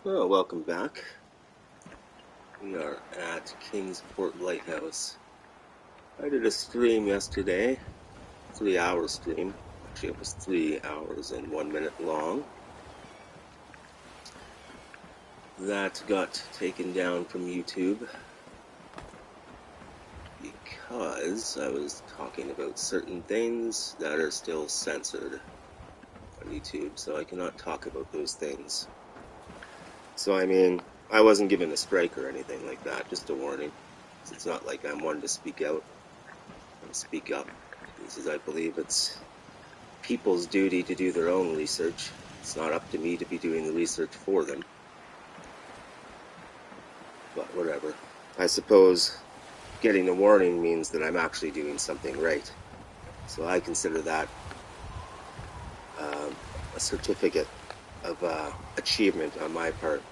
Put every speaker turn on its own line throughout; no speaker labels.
Well, welcome back. We are at Kingsport Lighthouse. I did a stream yesterday, 3-hour stream. Actually, it was 3 hours and 1 minute long. That got taken down from YouTube because I was talking about certain things that are still censored on YouTube, so I cannot talk about those things. So, I mean, I wasn't given a strike or anything like that, just a warning. It's not like I'm one to speak out and speak up. Because I believe it's people's duty to do their own research. It's not up to me to be doing the research for them. But whatever. I suppose getting a warning means that I'm actually doing something right. So I consider that a certificate of achievement on my part.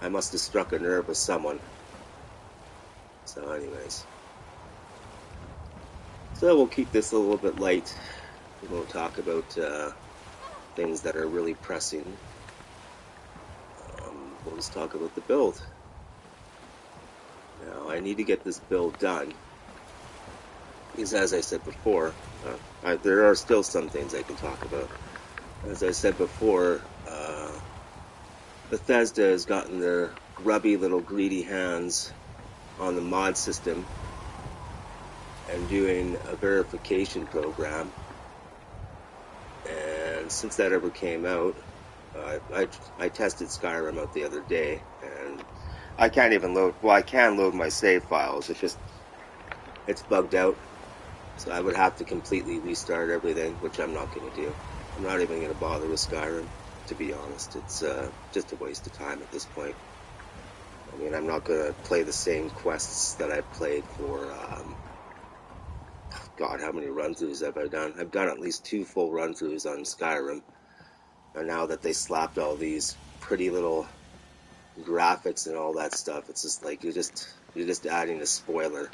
I must have struck a nerve with someone. So anyways. So we'll keep this a little bit light. We won't talk about things that are really pressing. We'll just talk about the build. Now, I need to get this build done. Because as I said before, there are still some things I can talk about. As I said before, Bethesda has gotten their grubby little greedy hands on the mod system and doing a verification program. And since that ever came out, I tested Skyrim out the other day, and I can't even load, well, I can load my save files, it's bugged out. So I would have to completely restart everything, which I'm not going to do. I'm not even going to bother with Skyrim, to be honest. It's just a waste of time at this point. I mean, I'm not going to play the same quests that I played for, God, how many run-throughs have I done? I've done at least 2 full run-throughs on Skyrim. And now that they slapped all these pretty little graphics and all that stuff, it's just like you're just adding a spoiler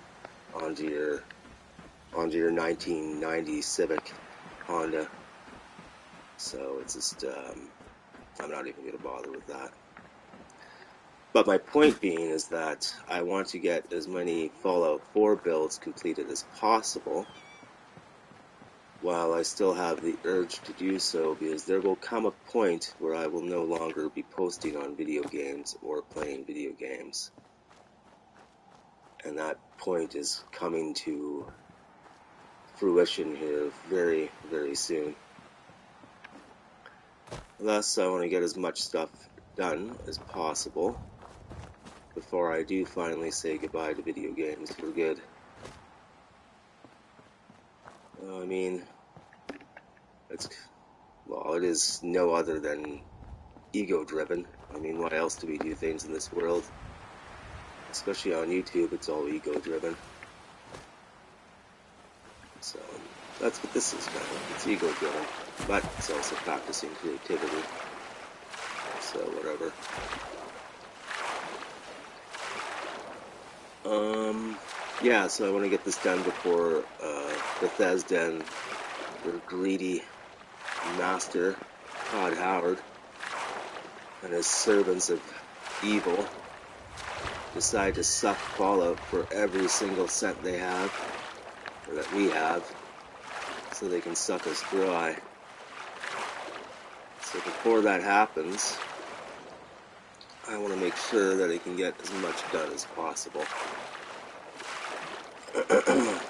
onto your 1990 Civic Honda. So it's just I'm not even going to bother with that. But my point being is that I want to get as many Fallout 4 builds completed as possible while I still have the urge to do so, because there will come a point where I will no longer be posting on video games or playing video games. And that point is coming to fruition here very, very soon. Thus, I want to get as much stuff done as possible before I do finally say goodbye to video games for good. I mean, it is no other than ego-driven. I mean, why else do we do things in this world? Especially on YouTube, it's all ego-driven. So, that's what this is kind of. It's ego-driven, but it's also practicing creativity. So, whatever. Yeah, so I want to get this done before Bethesda and their greedy master, Todd Howard, and his servants of evil decide to suck Fallout for every single cent they have, or that we have, so they can suck us dry. So before that happens, I want to make sure that I can get as much done as possible. Because,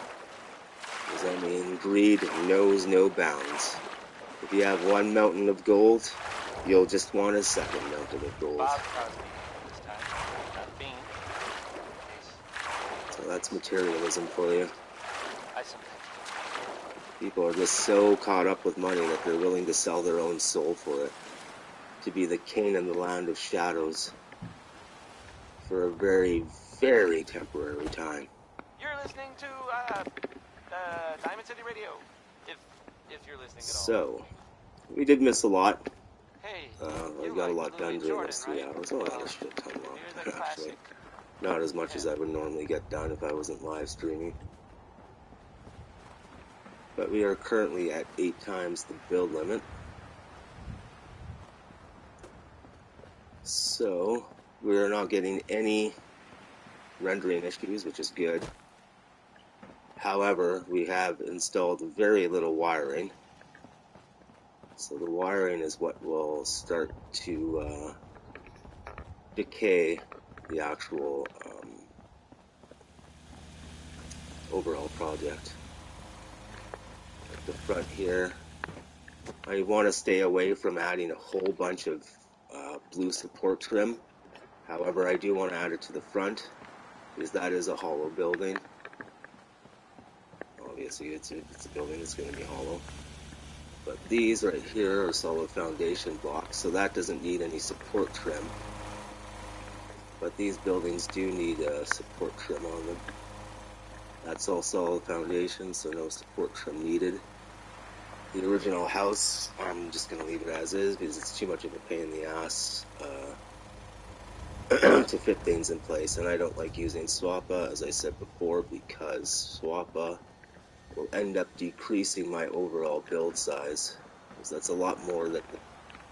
I mean, greed knows no bounds. If you have one mountain of gold, you'll just want a second mountain of gold. So that's materialism for you. People are just so caught up with money that they're willing to sell their own soul for it. To be the king in the land of shadows for a very, very temporary time.
You're listening to Diamond City Radio, if you're listening at all.
So, we did miss a lot.
Hey,
I got a lot done during those 3 hours. Oh, that was shit ton long, actually. Not as much as I would normally get done if I wasn't live streaming. But we are currently at 8 times the build limit. So we're not getting any rendering issues, which is good. However, we have installed very little wiring. So the wiring is what will start to decay the actual overall project. At the front here, I want to stay away from adding a whole bunch of blue support trim. However, I do want to add it to the front because that is a hollow building. Obviously, it's a building that's going to be hollow. But these right here are solid foundation blocks, so that doesn't need any support trim. But these buildings do need support trim on them. That's all solid foundation, so no support trim needed. The original house, I'm just going to leave it as is because it's too much of a pain in the ass to fit things in place. And I don't like using swappa, as I said before, because swappa will end up decreasing my overall build size. Because that's a lot more that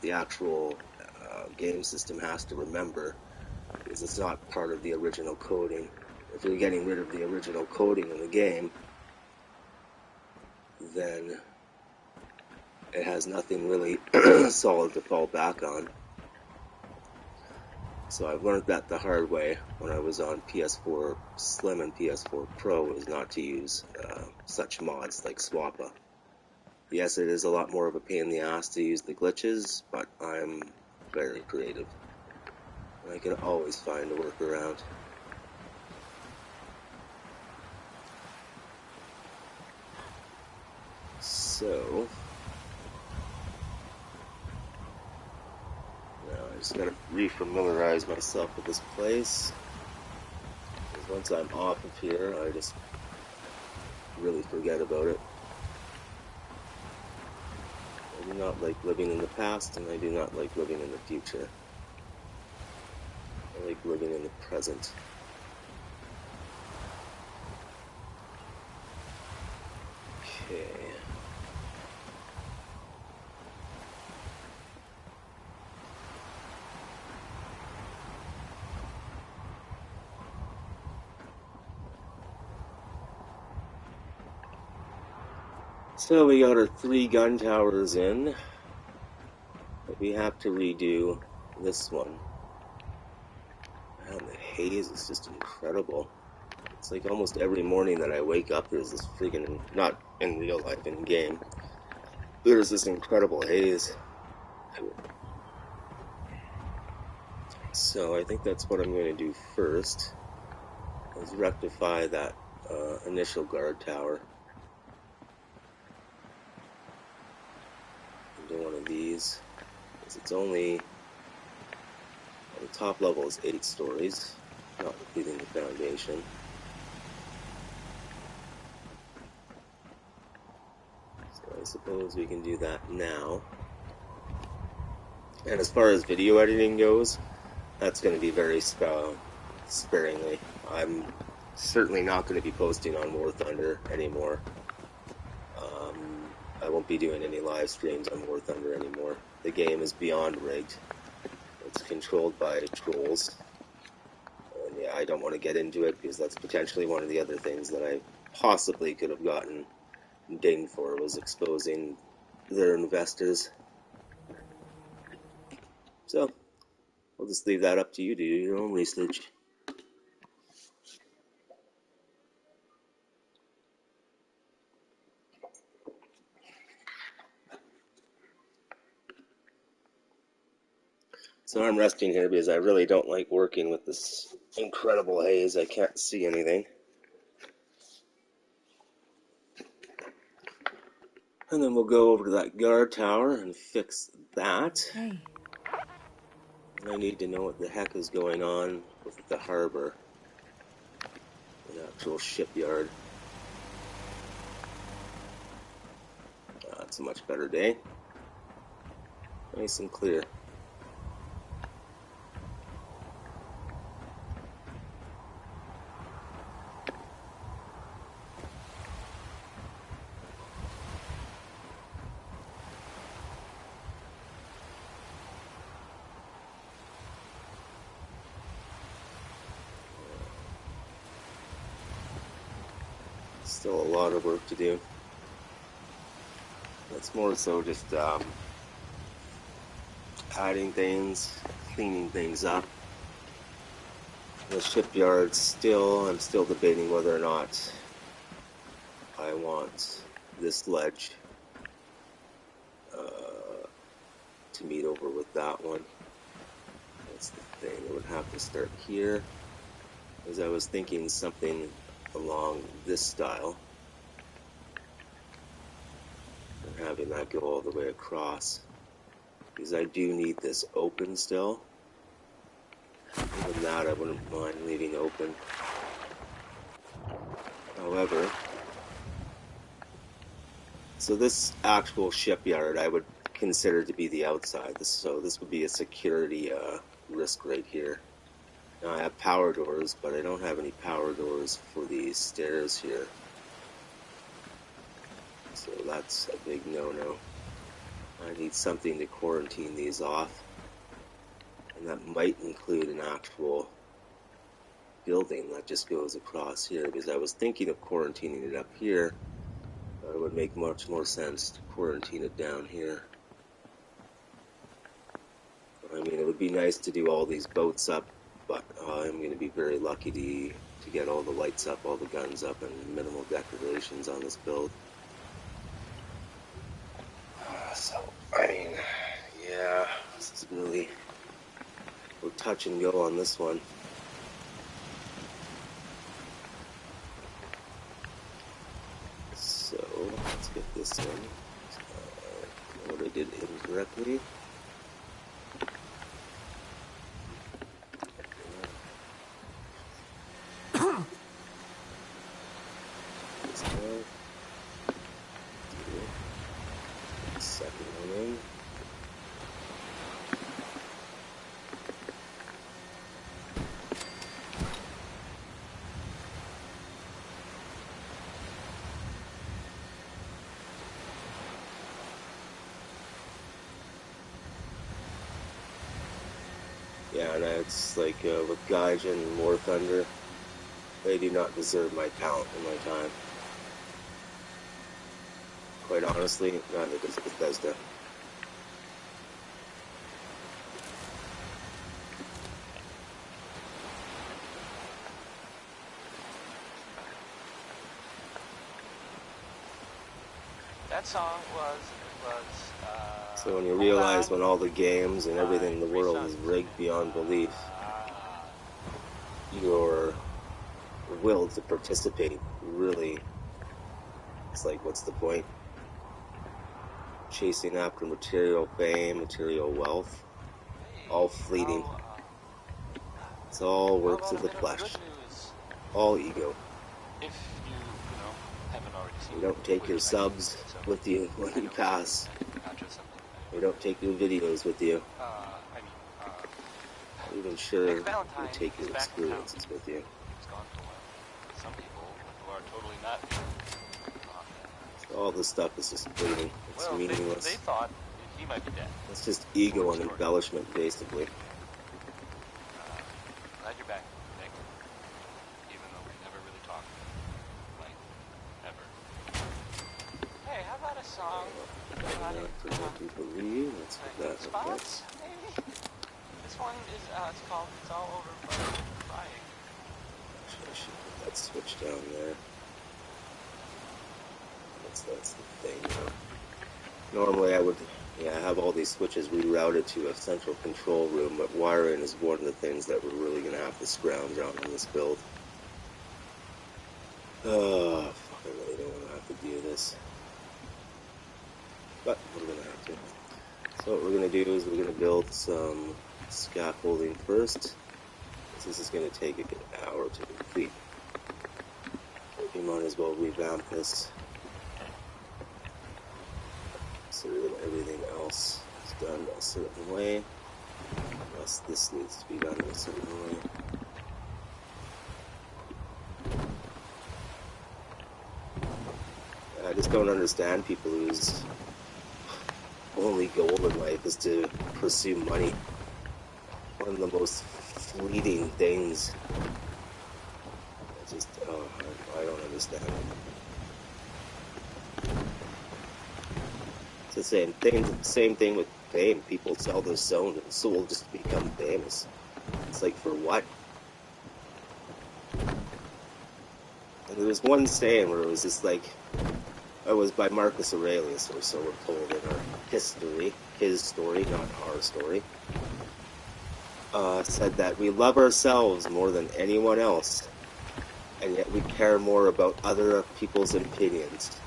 the actual game system has to remember, because it's not part of the original coding. If you're getting rid of the original coding in the game, then it has nothing really solid to fall back on. So I've learned that the hard way when I was on PS4 Slim and PS4 Pro, is not to use such mods like swappa. Yes, it is a lot more of a pain in the ass to use the glitches, but I'm very creative. And I can always find a workaround. So now I just gotta refamiliarize myself with this place. Because once I'm off of here, I just really forget about it. I do not like living in the past, and I do not like living in the future. I like living in the present. Okay. So we got our 3 gun towers in, but we have to redo this one. Man, the haze is just incredible. It's like almost every morning that I wake up, there's this freaking, not in real life, in game, there's this incredible haze. So I think that's what I'm going to do first, is rectify that initial guard tower into one of these, because it's only, the top level is 8 stories, not including the foundation. So I suppose we can do that now. And as far as video editing goes, that's going to be very sparingly. I'm certainly not going to be posting on War Thunder anymore. I won't be doing any live streams on War Thunder anymore. The game is beyond rigged. It's controlled by trolls. And yeah, I don't want to get into it because that's potentially one of the other things that I possibly could have gotten dinged for, was exposing their investors. So, I'll just leave that up to you to do your own research. So I'm resting here because I really don't like working with this incredible haze. I can't see anything. And then we'll go over to that guard tower and fix that.
Hey.
And I need to know what the heck is going on with the harbor. The actual shipyard. It's a much better day. Nice and clear. Still a lot of work to do. It's more so just adding things, cleaning things up. The shipyard I'm still debating whether or not I want this ledge to meet over with that one. That's the thing. I would have to start here, because I was thinking something along this style, and having that go all the way across, because I do need this open still. Even that I wouldn't mind leaving open. However, so this actual shipyard I would consider to be the outside. So this would be a security risk right here. Now I have power doors, but I don't have any power doors for these stairs here. So that's a big no-no. I need something to quarantine these off. And that might include an actual building that just goes across here, because I was thinking of quarantining it up here, but it would make much more sense to quarantine it down here. I mean, it would be nice to do all these boats up, but I'm going to be very lucky to get all the lights up, all the guns up, and minimal decorations on this build. So, I mean, yeah, this is really, we're touch and go on this one. So, let's get this in. What I did incorrectly. Second one in. Yeah, and it's like with Gaijin and War Thunder, they do not deserve my talent and my time. Quite honestly, neither does Bethesda.
That song was
so when you realize when all the games and everything in the world is rigged beyond belief, your will to participate really, it's like, what's the point? Chasing after material fame, material wealth, all fleeting. It's all works of the flesh, all ego.
If you haven't already seen,
you don't take your subs with you when you pass. You don't take your videos with you. I'm even sure you take your experiences with you.
Some people who are totally not.
All this stuff is just fleeting. It's meaningless.
They thought he might be dead.
It's just ego and embellishment, basically.
Glad you're back, Nick. Even though we never really talked. Like, ever. Hey, how about a song?
Let's put that
Spots, maybe? This one is, it's called It's All Over But Crying.
Actually, I should put that switch down there. That's the thing. Normally I would have all these switches rerouted to a central control room, but wiring is one of the things that we're really going to have to scrounge on in this build. Oh, fuck, I really don't want to have to do this. But we're going to have to. So what we're going to do is we're going to build some scaffolding first. This is going to take a good hour to complete. We might as well revamp this so that everything else is done a certain way, unless this needs to be done in a certain way. I just don't understand people whose only goal in life is to pursue money. One of the most fleeting things. I don't understand it. It's the same thing with fame. People sell their soul just to become famous. It's like, for what? And there was one saying where it was just like, it was by Marcus Aurelius, or so we're told in our history, his story, not our story, said that we love ourselves more than anyone else, and yet we care more about other people's opinions,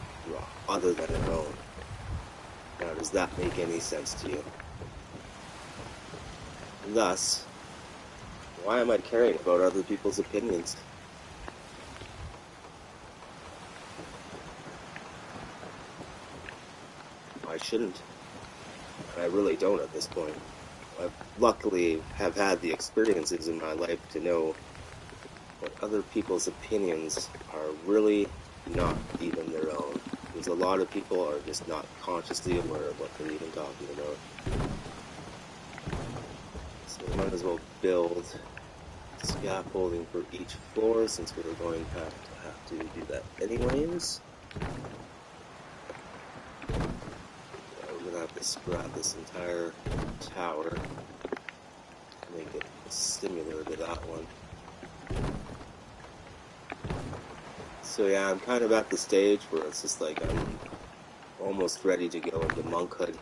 other than our own. Now, does that make any sense to you? Thus, why am I caring about other people's opinions? I shouldn't. And I really don't at this point. I luckily have had the experiences in my life to know that other people's opinions are really not even their own. Because a lot of people are just not consciously aware of what they're even talking about. So we might as well build scaffolding for each floor, since we're going to have to do that anyways. We're going to have to scrap this entire tower to make it similar to that one. So yeah, I'm kind of at the stage where it's just like I'm almost ready to go into monkhood.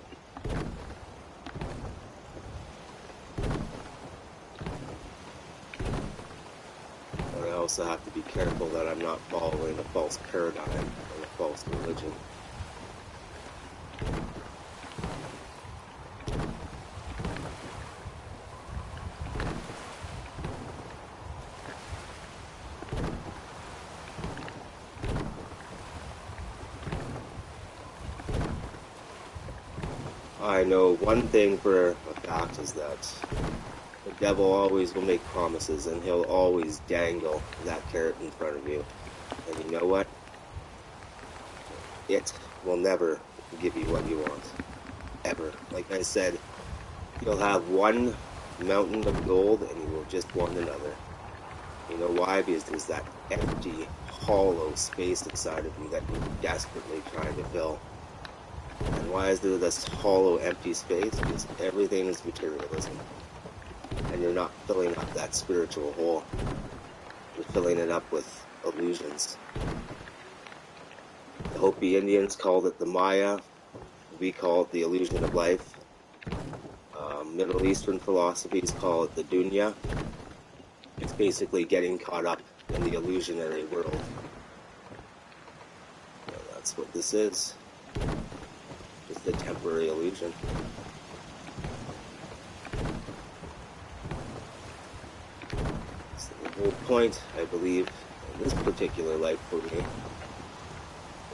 But I also have to be careful that I'm not following a false paradigm or a false religion. I know one thing for a fact is that the devil always will make promises, and he'll always dangle that carrot in front of you. And you know what? It will never give you what you want. Ever. Like I said, you'll have one mountain of gold, and you will just want another. You know why? Because there's that empty, hollow space inside of you that you're desperately trying to fill. And why is there this hollow, empty space? Because everything is materialism. And you're not filling up that spiritual hole. You're filling it up with illusions. The Hopi Indians called it the Maya. We call it the illusion of life. Middle Eastern philosophies call it the dunya. It's basically getting caught up in the illusionary world. Well, that's what this is. Just a temporary illusion. So the whole point, I believe, in this particular life for me,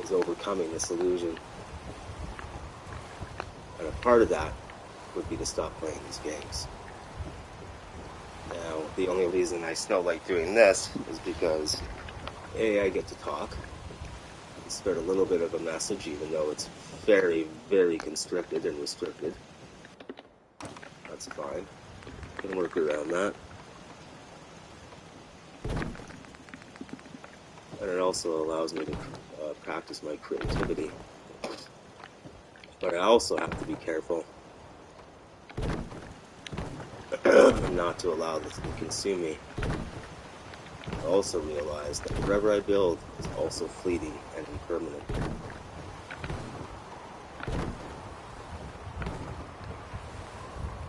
is overcoming this illusion. And a part of that would be to stop playing these games. Now, the only reason I still like doing this is because, A, I get to talk, and spread a little bit of a message, even though it's very, very constricted and restricted. That's fine. Can work around that. And it also allows me to practice my creativity. But I also have to be careful not to allow this to consume me. I also realize that whatever I build is also fleeting and impermanent.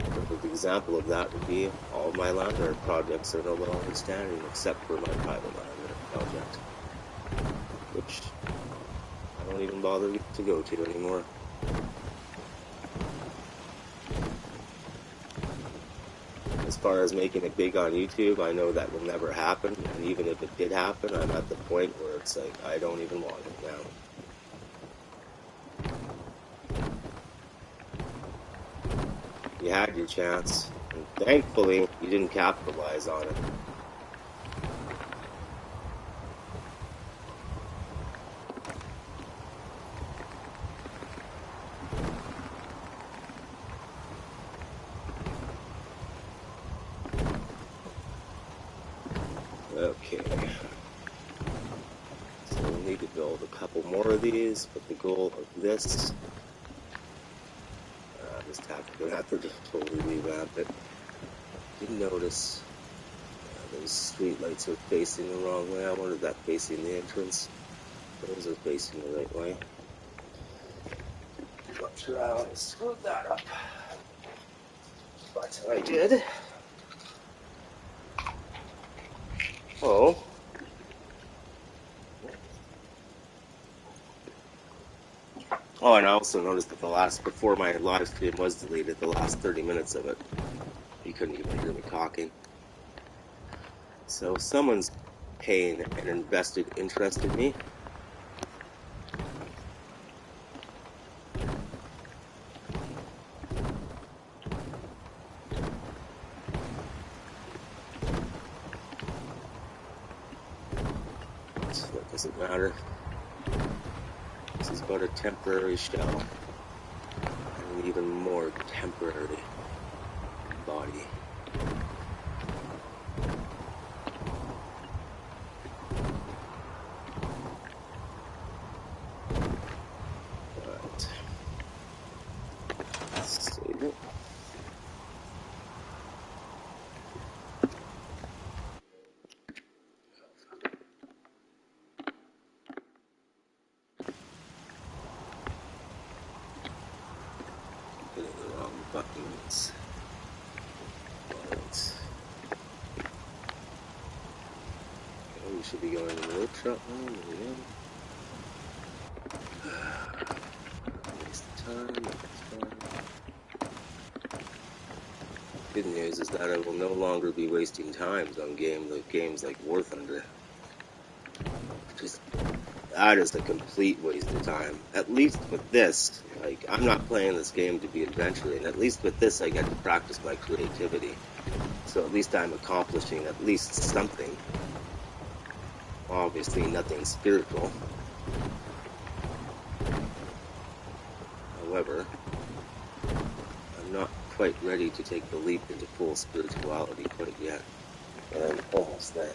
A perfect example of that would be all of my land art projects are no longer standing except for my private land art project, which I don't even bother to go to anymore. As far as making it big on YouTube, I know that will never happen, and even if it did happen, I'm at the point where it's like, I don't even want it now. You had your chance, and thankfully, you didn't capitalize on it. Okay, so we'll need to build a couple more of these, but the goal of this just have to totally revamp it. Didn't notice those street lights are facing the wrong way. I wanted that facing the entrance. Those are facing the right way. Not sure how I screwed that up, but I did. Oh. Oh, and I also noticed that before my live stream was deleted, the last 30 minutes of it, you couldn't even hear me talking. So someone's paying an invested interest in me. So that doesn't matter. This is but a temporary shell. And an even more temporary body. Alright. Save it. Hitting the wrong buttons. Alright. Okay, we should be going to the workshop now. There we go. Waste of time. Good news is that I will no longer be wasting times on games like War Thunder. That is a complete waste of time. At least with this, like, I'm not playing this game to be adventuring. At least with this, I get to practice my creativity. So at least I'm accomplishing at least something. Obviously, nothing spiritual. However, I'm not quite ready to take the leap into full spirituality quite yet. But I'm almost there.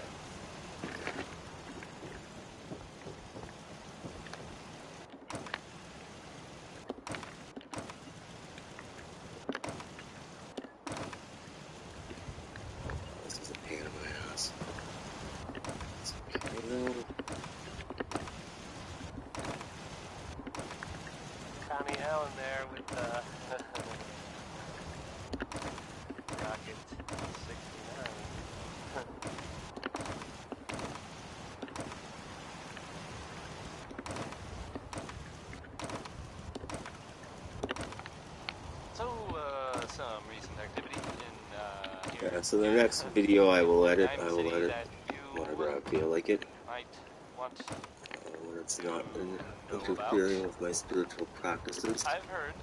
This is a pain in my ass. It's okay though.
Connie Allen there with Rocket 69. So, some recent activity in here.
Yeah, so the next video I will edit
Diamond City that you
whenever I feel like it.
might want
When it's not
know
interfering
about.
with my spiritual practices.
I've heard,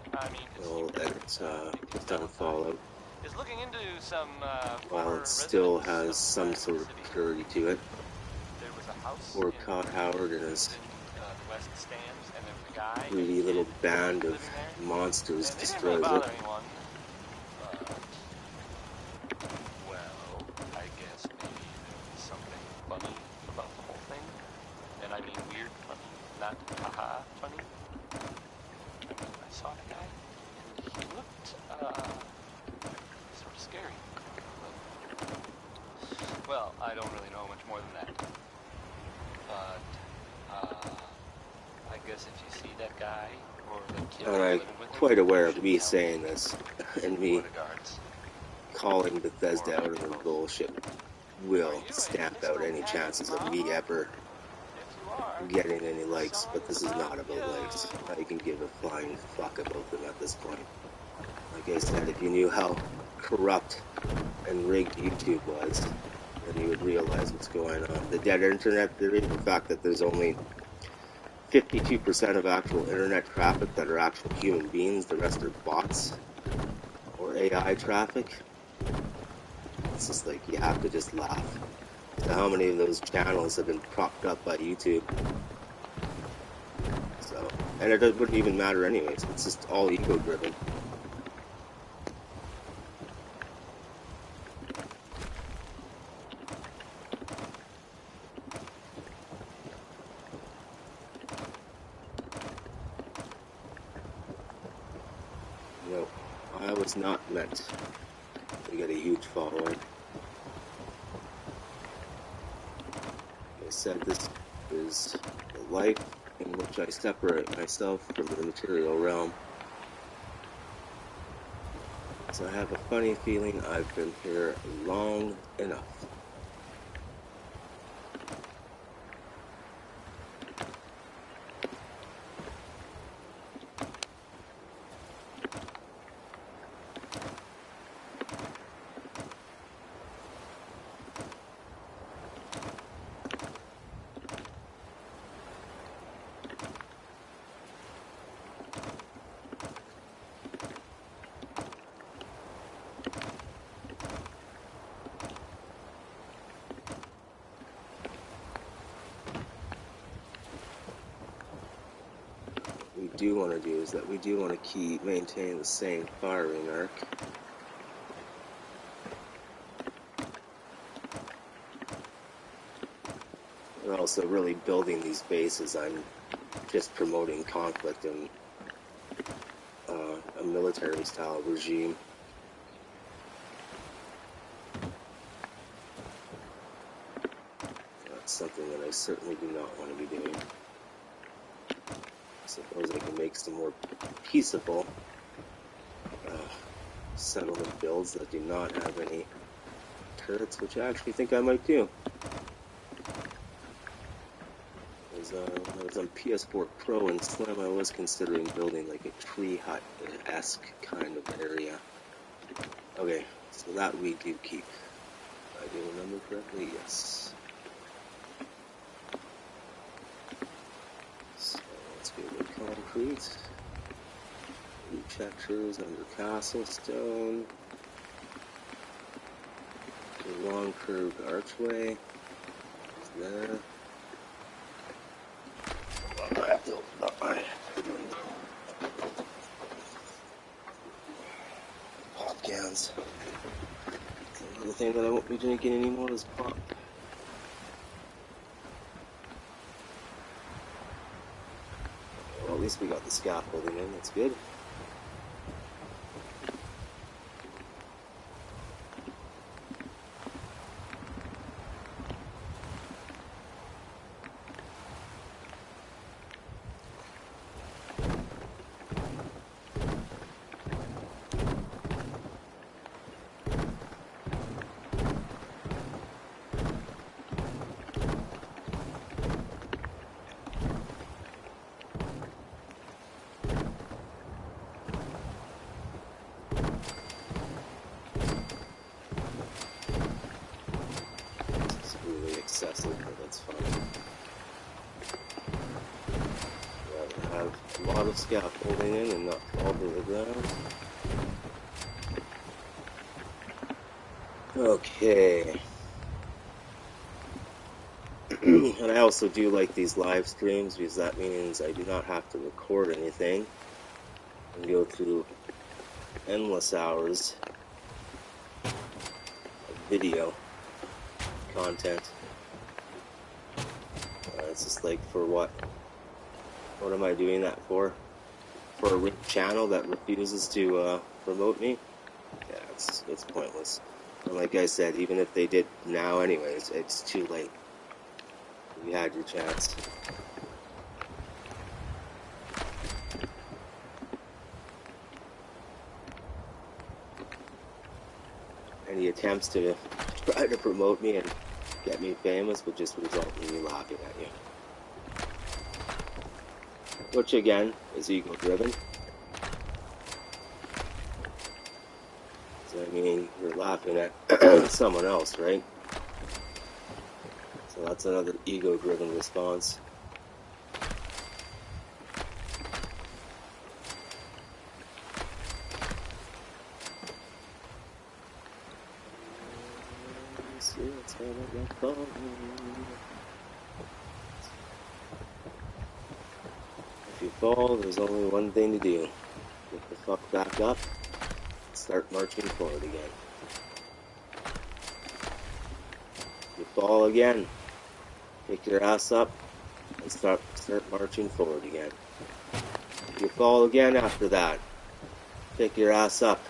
I'll edit just on Fallout
is looking into some
while
former
it still
residents
has
of
some sort of
City.
purity to it.
There was a house
Poor
in
Cod Howard and his
the West Stands, and there was a guy
greedy
and a
little
kid
band of
living there.
monsters
And they didn't really
destroys it.
bother anyone. But, well, I guess maybe there was something funny about the whole thing. And I mean weird funny, not haha funny. I mean, I saw the guy, and he looked, sort of scary. But, well, I don't really know much more than that. But, I guess if you see that guy, or the kid
And I'm
living with him,
quite aware
you
of
should
me
tell
saying this and me
or the guards.
calling Bethesda out on their bullshit will stamp out any chances of me ever getting any likes, but this is not about likes. I can give a flying fuck about them at this point. Like I said, if you knew how corrupt and rigged YouTube was, then you would realize what's going on. The dead internet theory, the fact that there's only 52% of actual internet traffic that are actual human beings, the rest are bots or AI traffic. It's just like, you have to just laugh. So how many of those channels have been propped up by YouTube? So, and it wouldn't even matter anyways. It's just all ego driven. No, was not meant to get a huge following. Like I said, this is a life in which I separate myself from the material realm. So I have a funny feeling I've been here long enough. Do want to do is that we do want to maintain the same firing arc. We're also really building these bases. I'm just promoting conflict in a military style regime. That's something that I certainly do not want to be doing. I suppose I can make some more peaceable settlement builds that do not have any turrets, which I actually think I might do. When I was on PS4 Pro and Slim, I was considering building like a tree hut-esque kind of area. Okay, so that we do keep. If I do remember correctly, yes. So let's go with concrete. Checkers under castle stone. The long curved archway is there. I have to open up my pop cans. Another thing that I won't be drinking anymore is pop. Well, at least we got the scaffolding in, that's good. Excessive, but that's fine. Rather have a lot of scaffolding in and not fall to the ground. Okay. And I also do like these live streams because that means I do not have to record anything and go through endless hours of video content. It's just like, for what? What am I doing that for? For a channel that refuses to promote me? Yeah, it's pointless. And like I said, even if they did now anyways, it's too late. You had your chance. Any attempts to try to promote me and get me famous would just result in me laughing at you. Which again is ego driven. So I mean, you're laughing at someone else, right? So that's another ego driven response. If you fall, there's only one thing to do. Get the fuck back up and start marching forward again. If you fall again, pick your ass up and start marching forward again. If you fall again after that, pick your ass up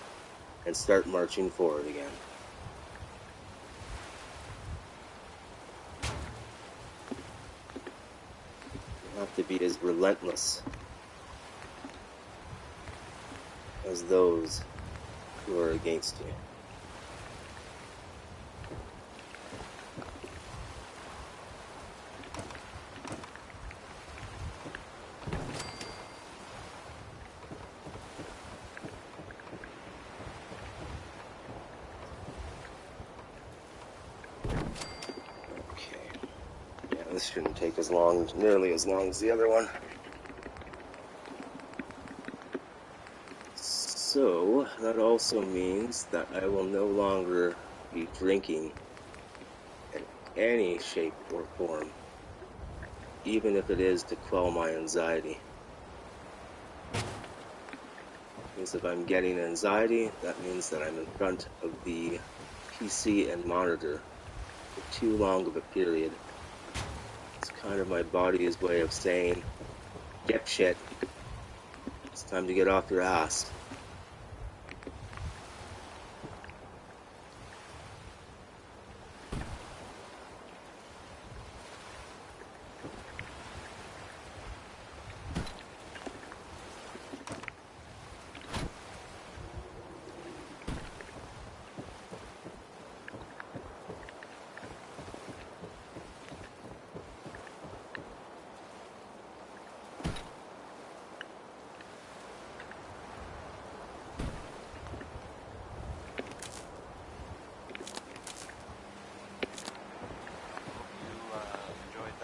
and start marching forward again. You have to be as relentless as those who are against you. This shouldn't take nearly as long as the other one. So, that also means that I will no longer be drinking in any shape or form, even if it is to quell my anxiety. Because if I'm getting anxiety, that means that I'm in front of the PC and monitor for too long of a period. It's kind of my body's way of saying, "Get shit. It's time to get off your ass."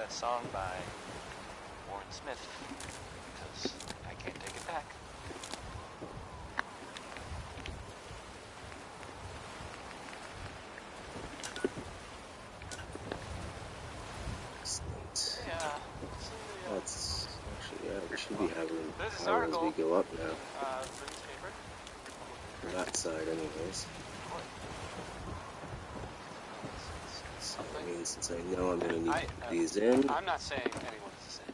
Song by Warren Smith, because I can't take it back.
Excellent.
Yeah.
That's actually, we should be having
power
as we go up now.
For this paper.
For that side, anyways. So, I mean, since I know I'm going to need to put these in,
I'm not saying anyone's the same.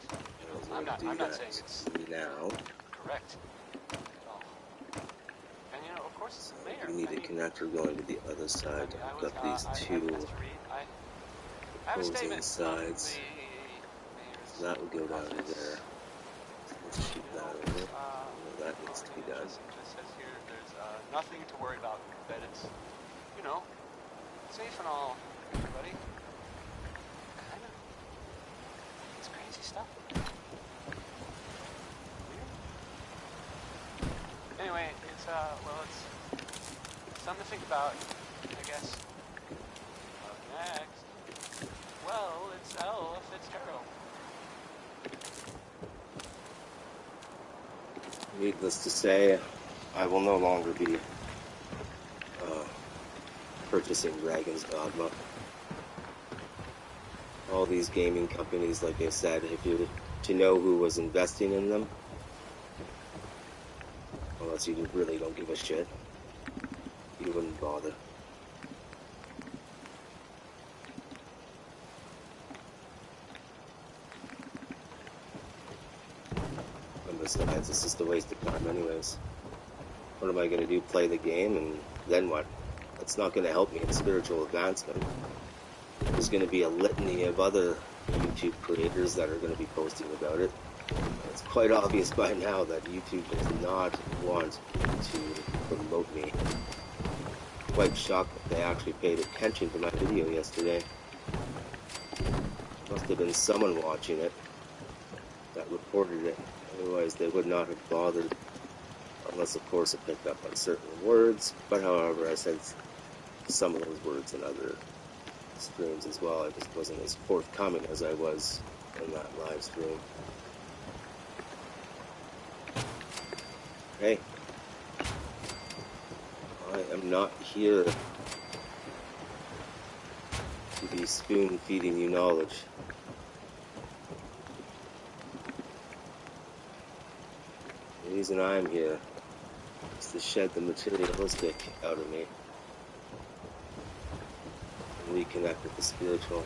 I'm not saying it's
now.
Correct. At all. And of course it's the mayor.
We need a connector going to the other side. I've got these two opposing sides. So that would go down to there. So let's shoot that over. That needs to be done.
It just says here there's nothing to worry about. That it's, safe and all, everybody. Kind of. It's crazy stuff. Anyway, it's something to think about, I guess. Next. Well, it's Ella Fitzgerald.
Needless to say, I will no longer be purchasing Dragon's Dogma. All these gaming companies, like I said, if you were to know who was investing in them, unless you really don't give a shit, you wouldn't bother. And besides, it's just a waste of time anyways. What am I going to do? Play the game, and then what? That's not going to help me in spiritual advancement. There's going to be a litany of other YouTube creators that are going to be posting about it. It's quite obvious by now that YouTube does not want to promote me. Quite shocked that they actually paid attention to my video yesterday. Must have been someone watching it that reported it. Otherwise they would not have bothered. Unless, of course, it picked up on certain words. But, however, I said some of those words in other streams as well. I just wasn't as forthcoming as I was in that live stream. Hey, I am not here to be spoon-feeding you knowledge. The reason I'm here is to shed the materialistic out of me and reconnect with the spiritual,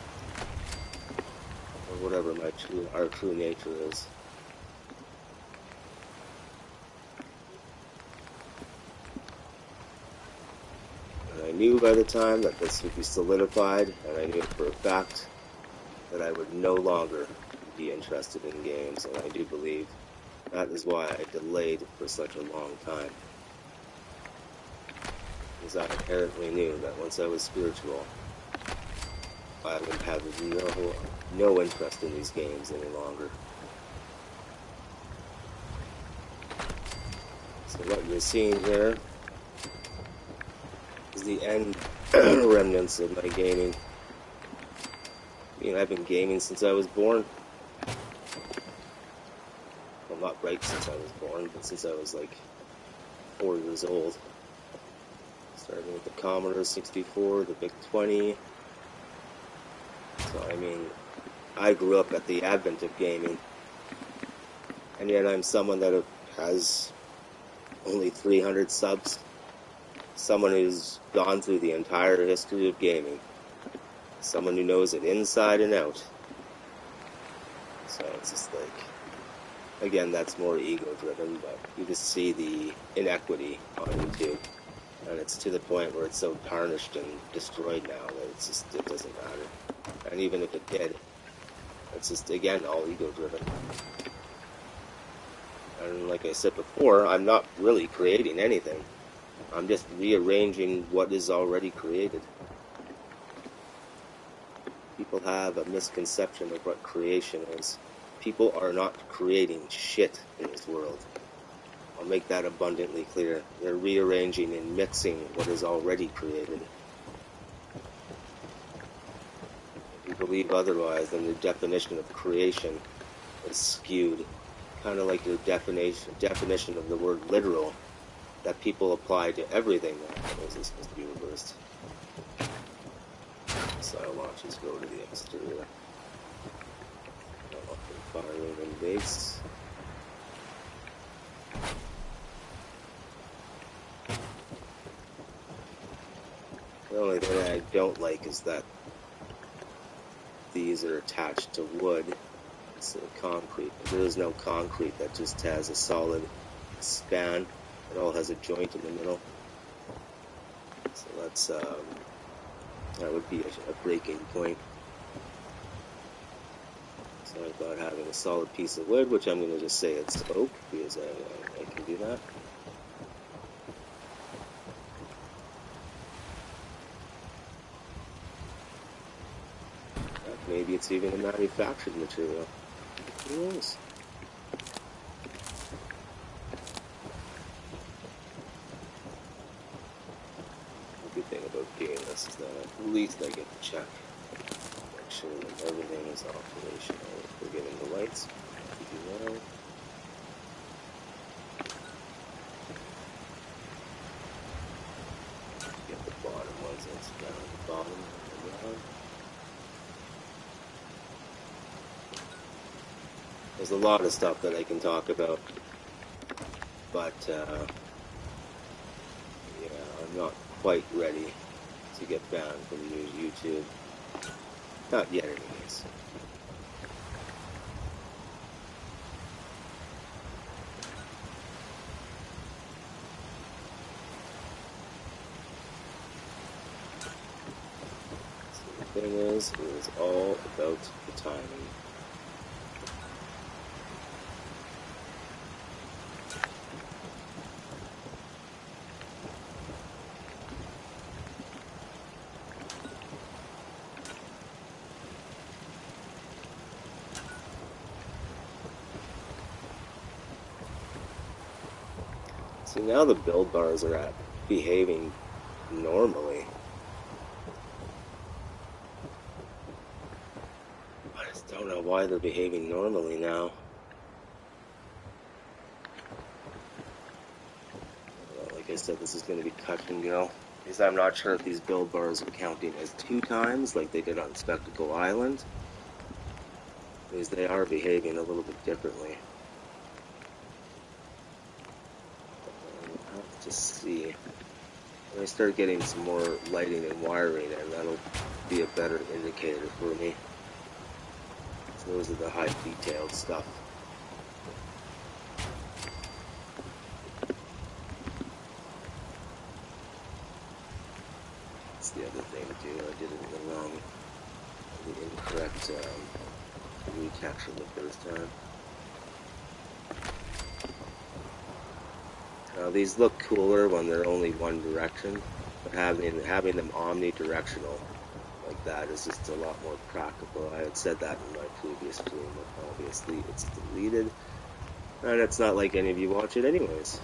or whatever our true nature is. knew by the time that this would be solidified, and I knew for a fact that I would no longer be interested in games, and I do believe that is why I delayed for such a long time. Because I inherently knew that once I was spiritual, I would have no interest in these games any longer. So what you're seeing here is the end remnants of my gaming. I mean, I've been gaming since I was born. Well, not right since I was born, but since I was like 4 years old. Starting with the Commodore 64, the VIC-20. So, I mean, I grew up at the advent of gaming. And yet I'm someone that has only 300 subs. Someone who's gone through the entire history of gaming. Someone who knows it inside and out. So it's just like, again, that's more ego-driven, but you just see the inequity on YouTube. And it's to the point where it's so tarnished and destroyed now that it doesn't matter. And even if it did, it's just, again, all ego-driven. And like I said before, I'm not really creating anything. I'm just rearranging what is already created. People have a misconception of what creation is. People are not creating shit in this world. I'll make that abundantly clear. They're rearranging and mixing what is already created. If you believe otherwise, then your definition of creation is skewed. Kind of like your definition of the word literal that people apply to everything now. This is supposed to be reversed. Missile launches go to the exterior. Firing in base. The only thing I don't like is that these are attached to wood instead of concrete. There is no concrete that just has a solid span. It all has a joint in the middle. So that's that would be a breaking point. So I thought having a solid piece of wood, which I'm going to just say it's oak, because I can do that. Maybe it's even a manufactured material. Who knows? The good thing about doing this is that at least I get to check. Make sure that everything is operational. We're getting the lights. Well. Get the bottom ones, it's down at the bottom and around. There's a lot of stuff that I can talk about, but yeah, I'm not quite ready to get banned from YouTube. Not yet, anyways. So the thing is, it was all about the timing. See, now the build bars are behaving normally. I just don't know why they're behaving normally now. Well, like I said, this is going to be touch and go. Because I'm not sure if these build bars are counting as 2 times like they did on Spectacle Island. Because they are behaving a little bit differently. To see when I start getting some more lighting and wiring, and that'll be a better indicator for me. So those are the high detailed stuff. correct recapture the first time. These look cooler when they're only one direction, but having them omnidirectional like that is just a lot more practical. I had said that in my previous stream, but obviously it's deleted, and it's not like any of you watch it anyways.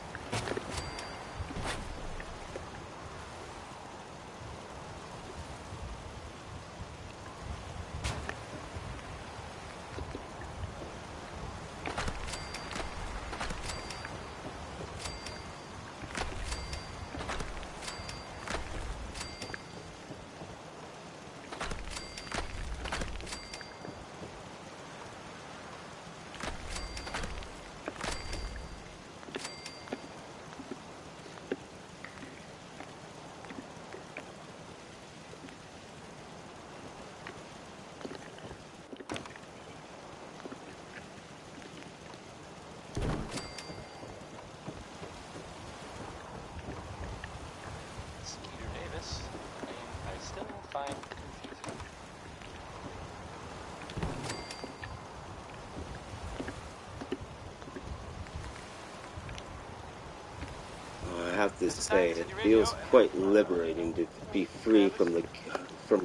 I have to say, it feels quite liberating to be free from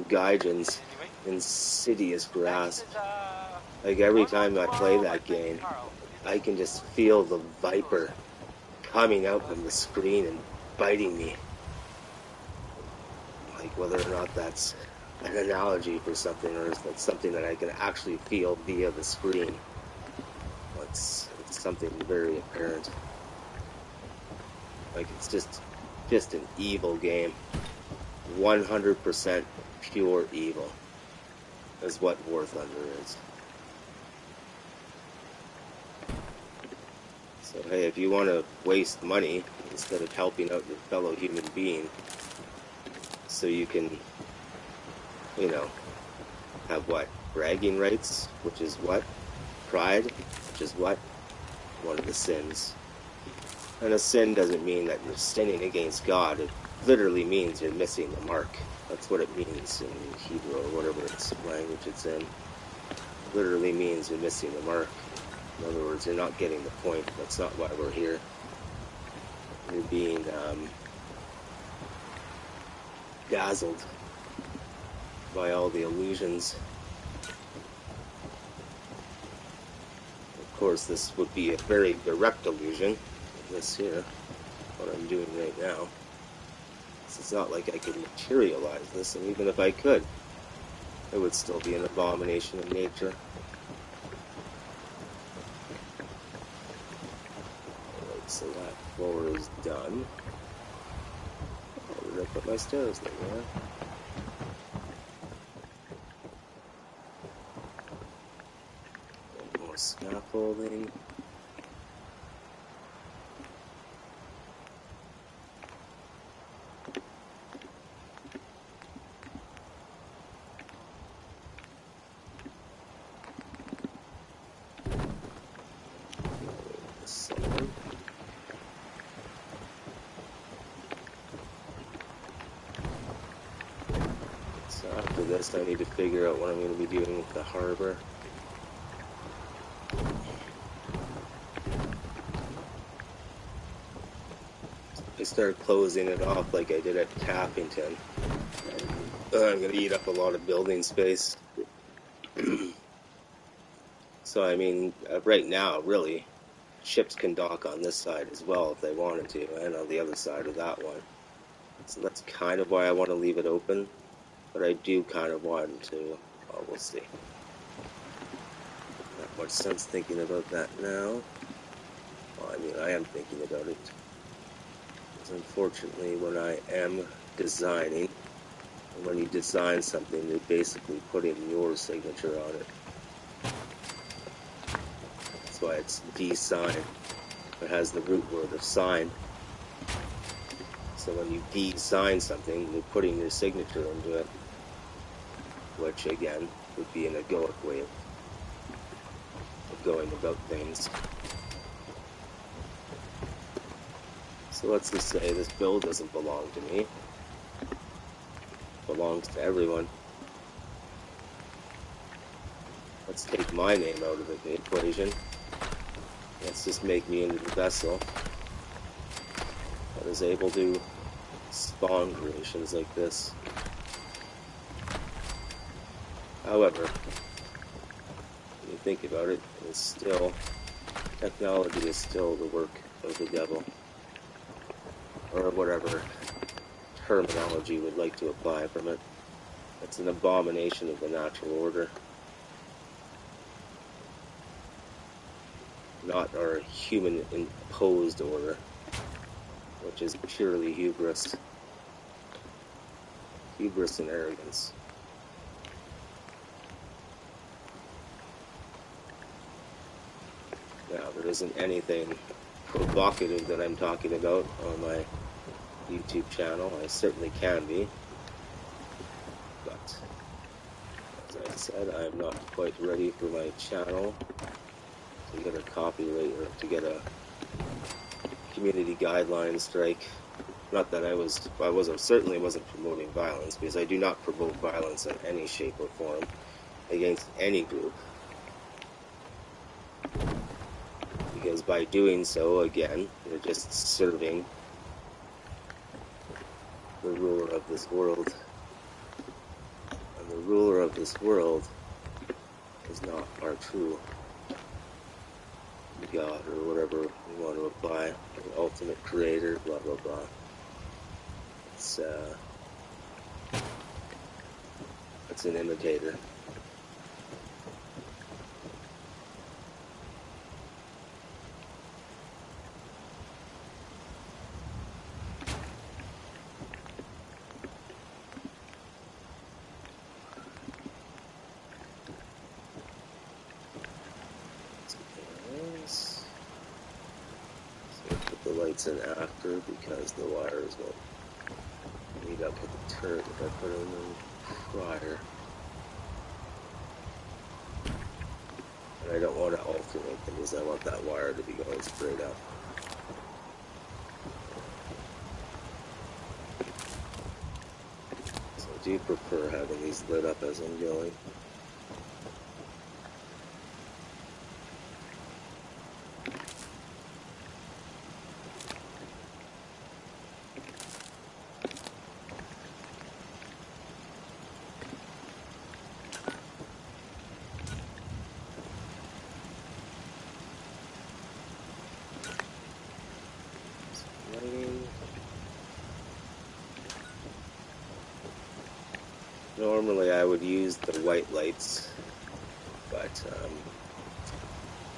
Gaijin's insidious grasp. Like every time I play that game, I can just feel the viper coming out from the screen and biting me. Like whether or not that's an analogy for something, or is that something that I can actually feel via the screen. It's something very apparent. Like it's just an evil game. 100% pure evil is what War Thunder is. So hey, if you want to waste money instead of helping out your fellow human being, so you can, you know, have what? Bragging rights, which is what? Pride, which is what? One of the sins. And a sin doesn't mean that you're sinning against God. It literally means you're missing the mark. That's what it means in Hebrew or whatever language it's in. It literally means you're missing the mark. In other words, you're not getting the point. That's not why we're here. You're being dazzled by all the illusions. Of course, this would be a very direct illusion. This here, what I'm doing right now. It's not like I could materialize this, and even if I could, it would still be an abomination of nature. Alright, so that floor is done. Where did I put my stairs there? More scaffolding. After this, I need to figure out what I'm going to be doing with the harbor. I started closing it off like I did at Tappington. I'm going to eat up a lot of building space. So, I mean, right now, really, ships can dock on this side as well if they wanted to, and on the other side of that one. So that's kind of why I want to leave it open. But I do kind of want to, well, we'll see. Not much sense thinking about that now. Well, I mean, I am thinking about it. Because unfortunately, when I am designing, and when you design something, you're basically putting your signature on it. That's why it's design. It has the root word of sign. So when you design something, you're putting your signature into it. Which, again, would be an egoic way of going about things. So let's just say this build doesn't belong to me. It belongs to everyone. Let's take my name out of the equation. Let's just make me into the vessel that is able to spawn creations like this. However, when you think about it, it's still, technology is still the work of the devil, or whatever terminology you would like to apply from it. It's an abomination of the natural order, not our human imposed order, which is purely hubris. Hubris and arrogance. Now, there isn't anything provocative that I'm talking about on my YouTube channel. I certainly can be. But, as I said, I am not quite ready for my channel to get a copyright or to get a community guideline strike. Not that I certainly wasn't promoting violence, because I do not promote violence in any shape or form against any group. Because by doing so, again, you're just serving the ruler of this world. And the ruler of this world is not our true God, or whatever you want to apply, the ultimate creator, blah blah blah. It's an imitator. So put the lights in after, because the wires won't meet up with the turret if I put them in prior. And I don't want to alternate them, because I want that wire to be going straight up. So I do prefer having these lit up as I'm going. Normally I would use the white lights, but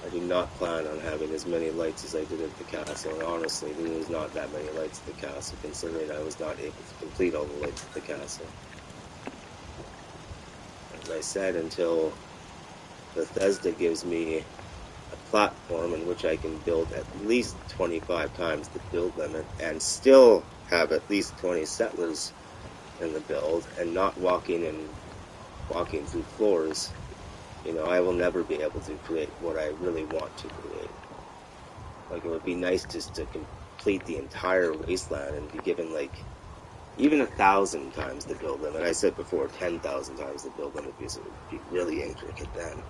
I do not plan on having as many lights as I did at the castle, and honestly there was not that many lights at the castle, considering I was not able to complete all the lights at the castle. As I said, until Bethesda gives me a platform in which I can build at least 25 times the build limit, and still have at least 20 settlers in the build, and not walking through floors, you know, I will never be able to create what I really want to create. Like, it would be nice just to complete the entire wasteland and be given, like, even 1,000 times the build limit. I said before 10,000 times the build limit, because it would be really intricate then.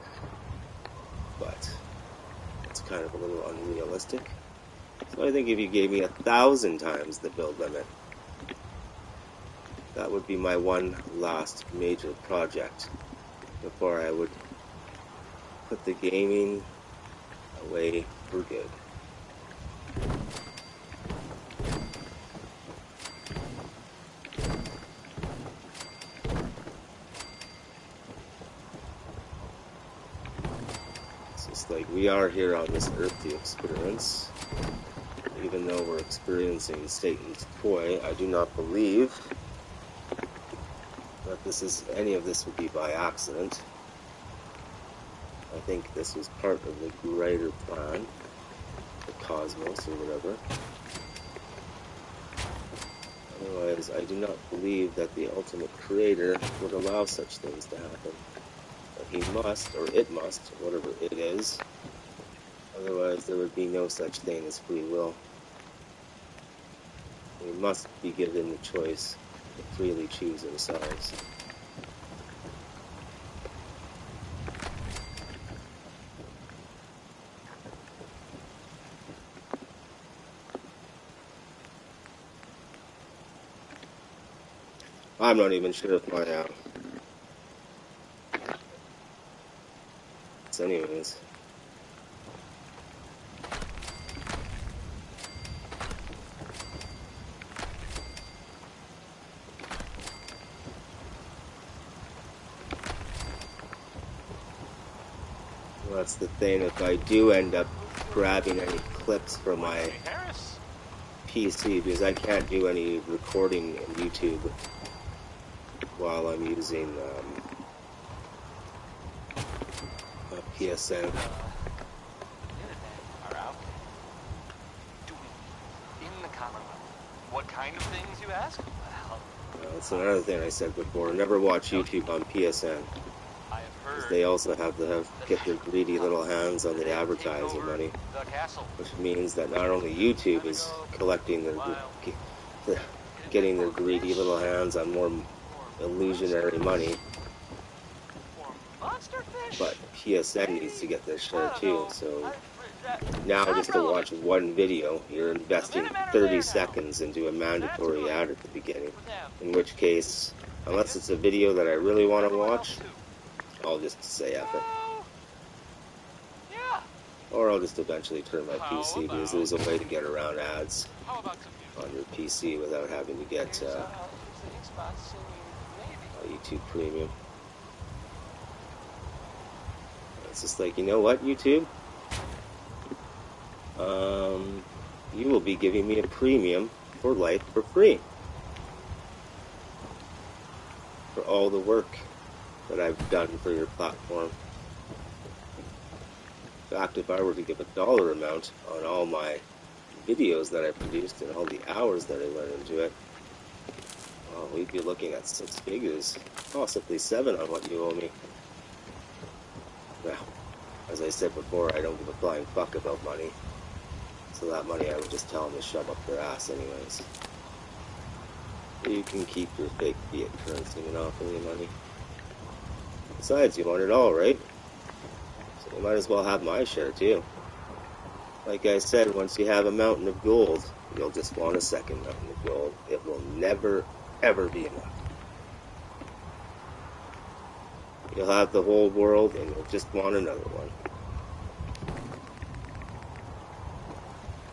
But it's kind of a little unrealistic. So I think if you gave me 1,000 times the build limit, that would be my one last major project before I would put the gaming away for good. It's just like we are here on this earth to experience. Even though we're experiencing Satan's toy, I do not believe that any of this would be by accident. I think this was part of the greater plan, the cosmos or whatever. Otherwise, I do not believe that the ultimate creator would allow such things to happen. But he must, or it must, whatever it is. Otherwise, there would be no such thing as free will. We must be given the choice to freely choose ourselves. I'm not even sure if my so anyways. Well, that's the thing. If I do end up grabbing any clips from my PC, because I can't do any recording in YouTube while I'm using a PSN.
Minutemen are out there doing in the Commonwealth. What kind of things, you ask? Well,
That's another thing I said before. Never watch YouTube on PSN.
I have heard
They also have to get their greedy little hands on the advertising money,
the castle.
which means that not only YouTube is collecting getting their greedy little hands on more illusionary money, but PSN needs to get their share too. So now just to watch one video, you're investing 30 seconds into a mandatory ad at the beginning, in which case, unless it's a video that I really want to watch, I'll just say F it. Or I'll just eventually turn my PC, because there's a way to get around ads on your PC without having to get YouTube Premium. It's just like, you know what, YouTube? You will be giving me a premium for life for free. For all the work that I've done for your platform. In fact, if I were to give a dollar amount on all my videos that I produced and all the hours that I went into it, well, we'd be looking at 6 figures, possibly 7 on what you owe me. Now, as I said before, I don't give a flying fuck about money. So that money I would just tell them to shove up their ass anyways. You can keep your fake fiat currency monopoly money. Besides, you want it all, right? So you might as well have my share too. Like I said, once you have a mountain of gold, you'll just want a second mountain of gold. It will never, ever be enough. You'll have the whole world and you'll just want another one.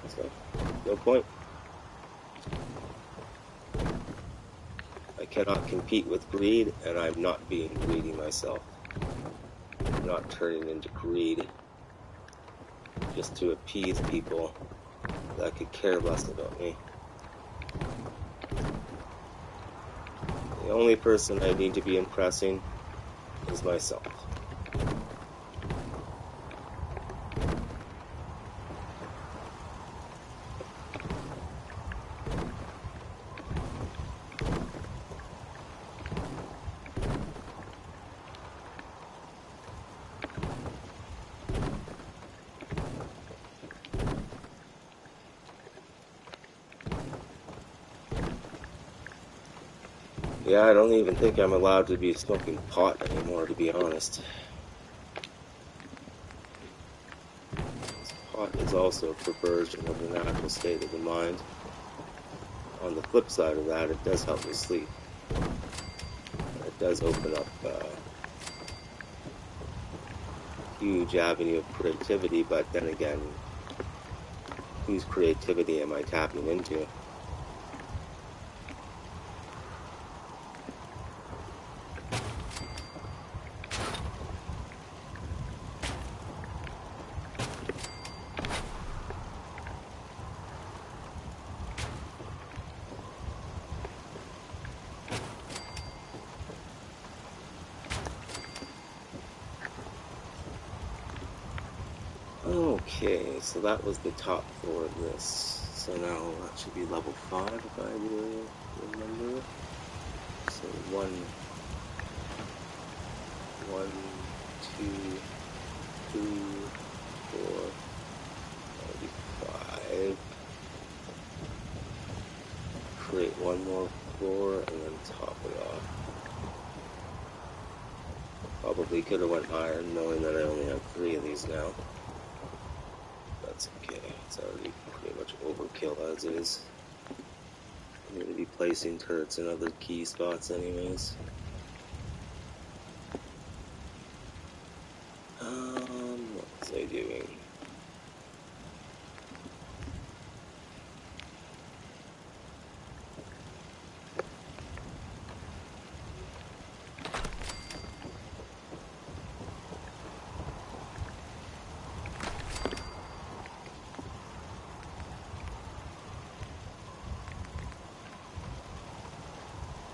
So, no point. I cannot compete with greed, and I'm not being greedy myself. I'm not turning into greed just to appease people that could care less about me. The only person I need to be impressing is myself. Yeah, I don't even think I'm allowed to be smoking pot anymore, to be honest. Pot is also a perversion of the natural state of the mind. On the flip side of that, it does help me sleep. It does open up a huge avenue of creativity, but then again, whose creativity am I tapping into? Okay, so that was the top floor of this. So now that should be level 5 if I will remember. So 1, 2, 3, 4, that'll be 5. Create one more floor and then top it off. Probably could have went higher knowing that I only have 3 of these now. That's okay, it's already pretty much overkill as is. I'm going to be placing turrets in other key spots anyways. What was I doing?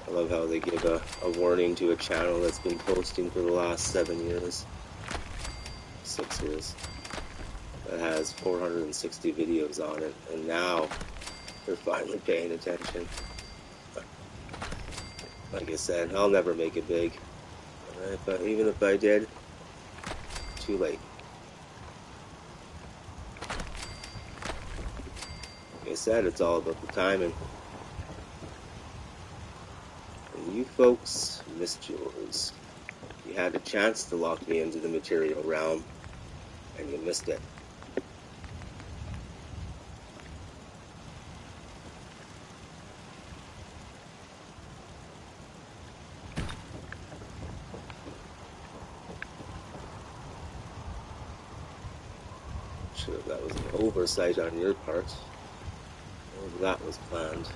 I love how they give a warning to a channel that's been posting for the last 7 years, 6 years, that has 460 videos on it, and now they're finally paying attention. Like I said, I'll never make it big. Even if I did, too late. Like I said, it's all about the timing. And you folks missed yours. You had a chance to lock me into the material realm, and you missed it. Sure, that was an oversight on your part. Or that was planned.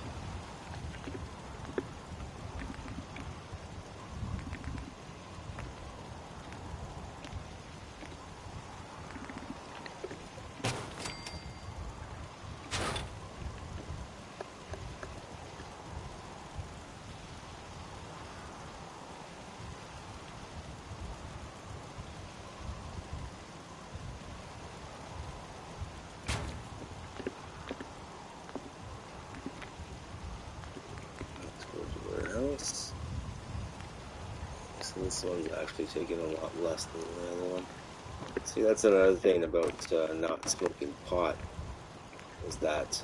So this one's actually taking a lot less than the other one. See, that's another thing about not smoking pot, is that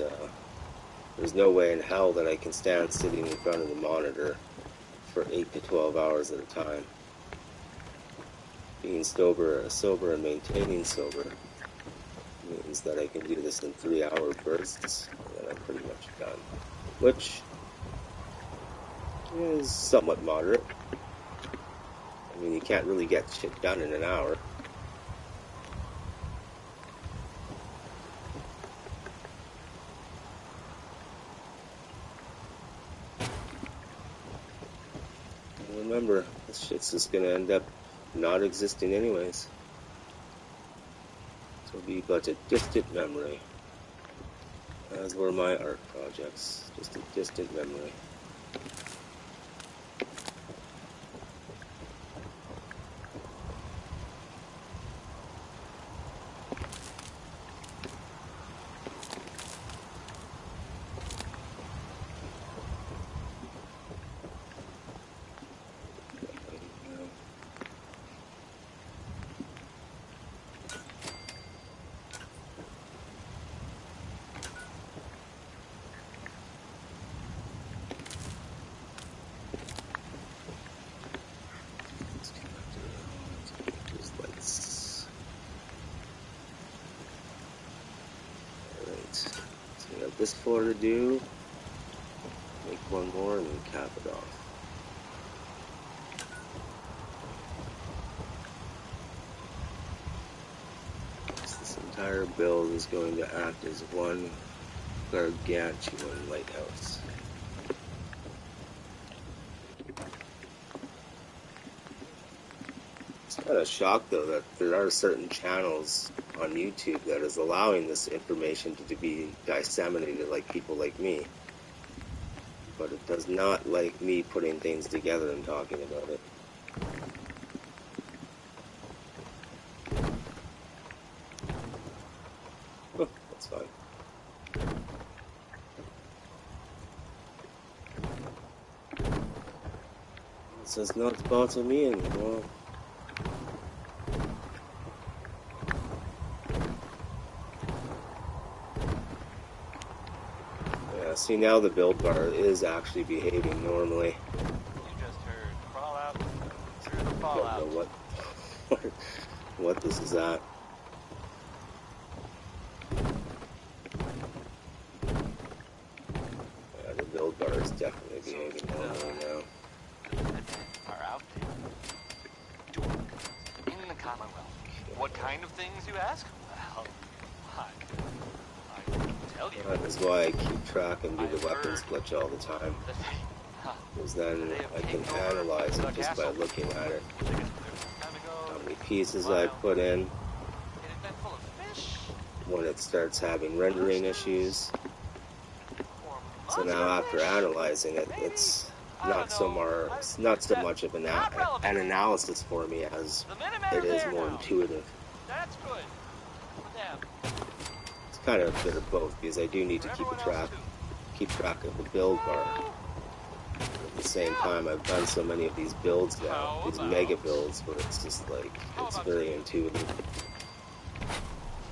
there's no way in hell that I can stand sitting in front of the monitor for 8 to 12 hours at a time. Being sober and maintaining sober means that I can do this in 3-hour bursts, and then I'm pretty much done. Which is somewhat moderate. I mean, you can't really get shit done in an hour. And remember, this shit's just gonna end up not existing anyways. It'll be but a distant memory. As were my art projects. Just a distant memory. This floor to do, make one more and then cap it off. So this entire build is going to act as one gargantuan lighthouse. It's kind of shocked though that there are certain channels on YouTube that is allowing this information to be disseminated like people like me. But it does not like me putting things together and talking about it. Oh, that's fine. It says not to bother me anymore. See, now the build bar is actually behaving normally.
You just heard crawl out through the fallout.
I don't know what this is at. Yeah, the build bar is definitely behaving normally now.
The Minutemen are out in the Commonwealth. What kind of things, you ask? Well, I can tell you.
That is why I keep track and do the weapons glitch all the time.
That
Because then
they have
I can
taken over
analyze
the
it just by
castle.
looking at it.
Which I guess was there some time ago.
How many pieces
Wow.
I put in,
It had been full of fish.
when it starts having rendering issues.
Or
So now after
monsterfish.
analyzing it,
Maybe.
it's
I
not
don't know.
not so much of an
Not relevant.
analysis for me as
The Minutemen
it
are
is
there
more
now.
intuitive.
That's good. For them.
It's kind of a bit of both because I do need to
For
keep
everyone else, too.
track of the build bar. At the same time, I've done so many of these builds now,
How
these
about-
mega builds, where it's just like,
How
it's
about
very
saying-
intuitive.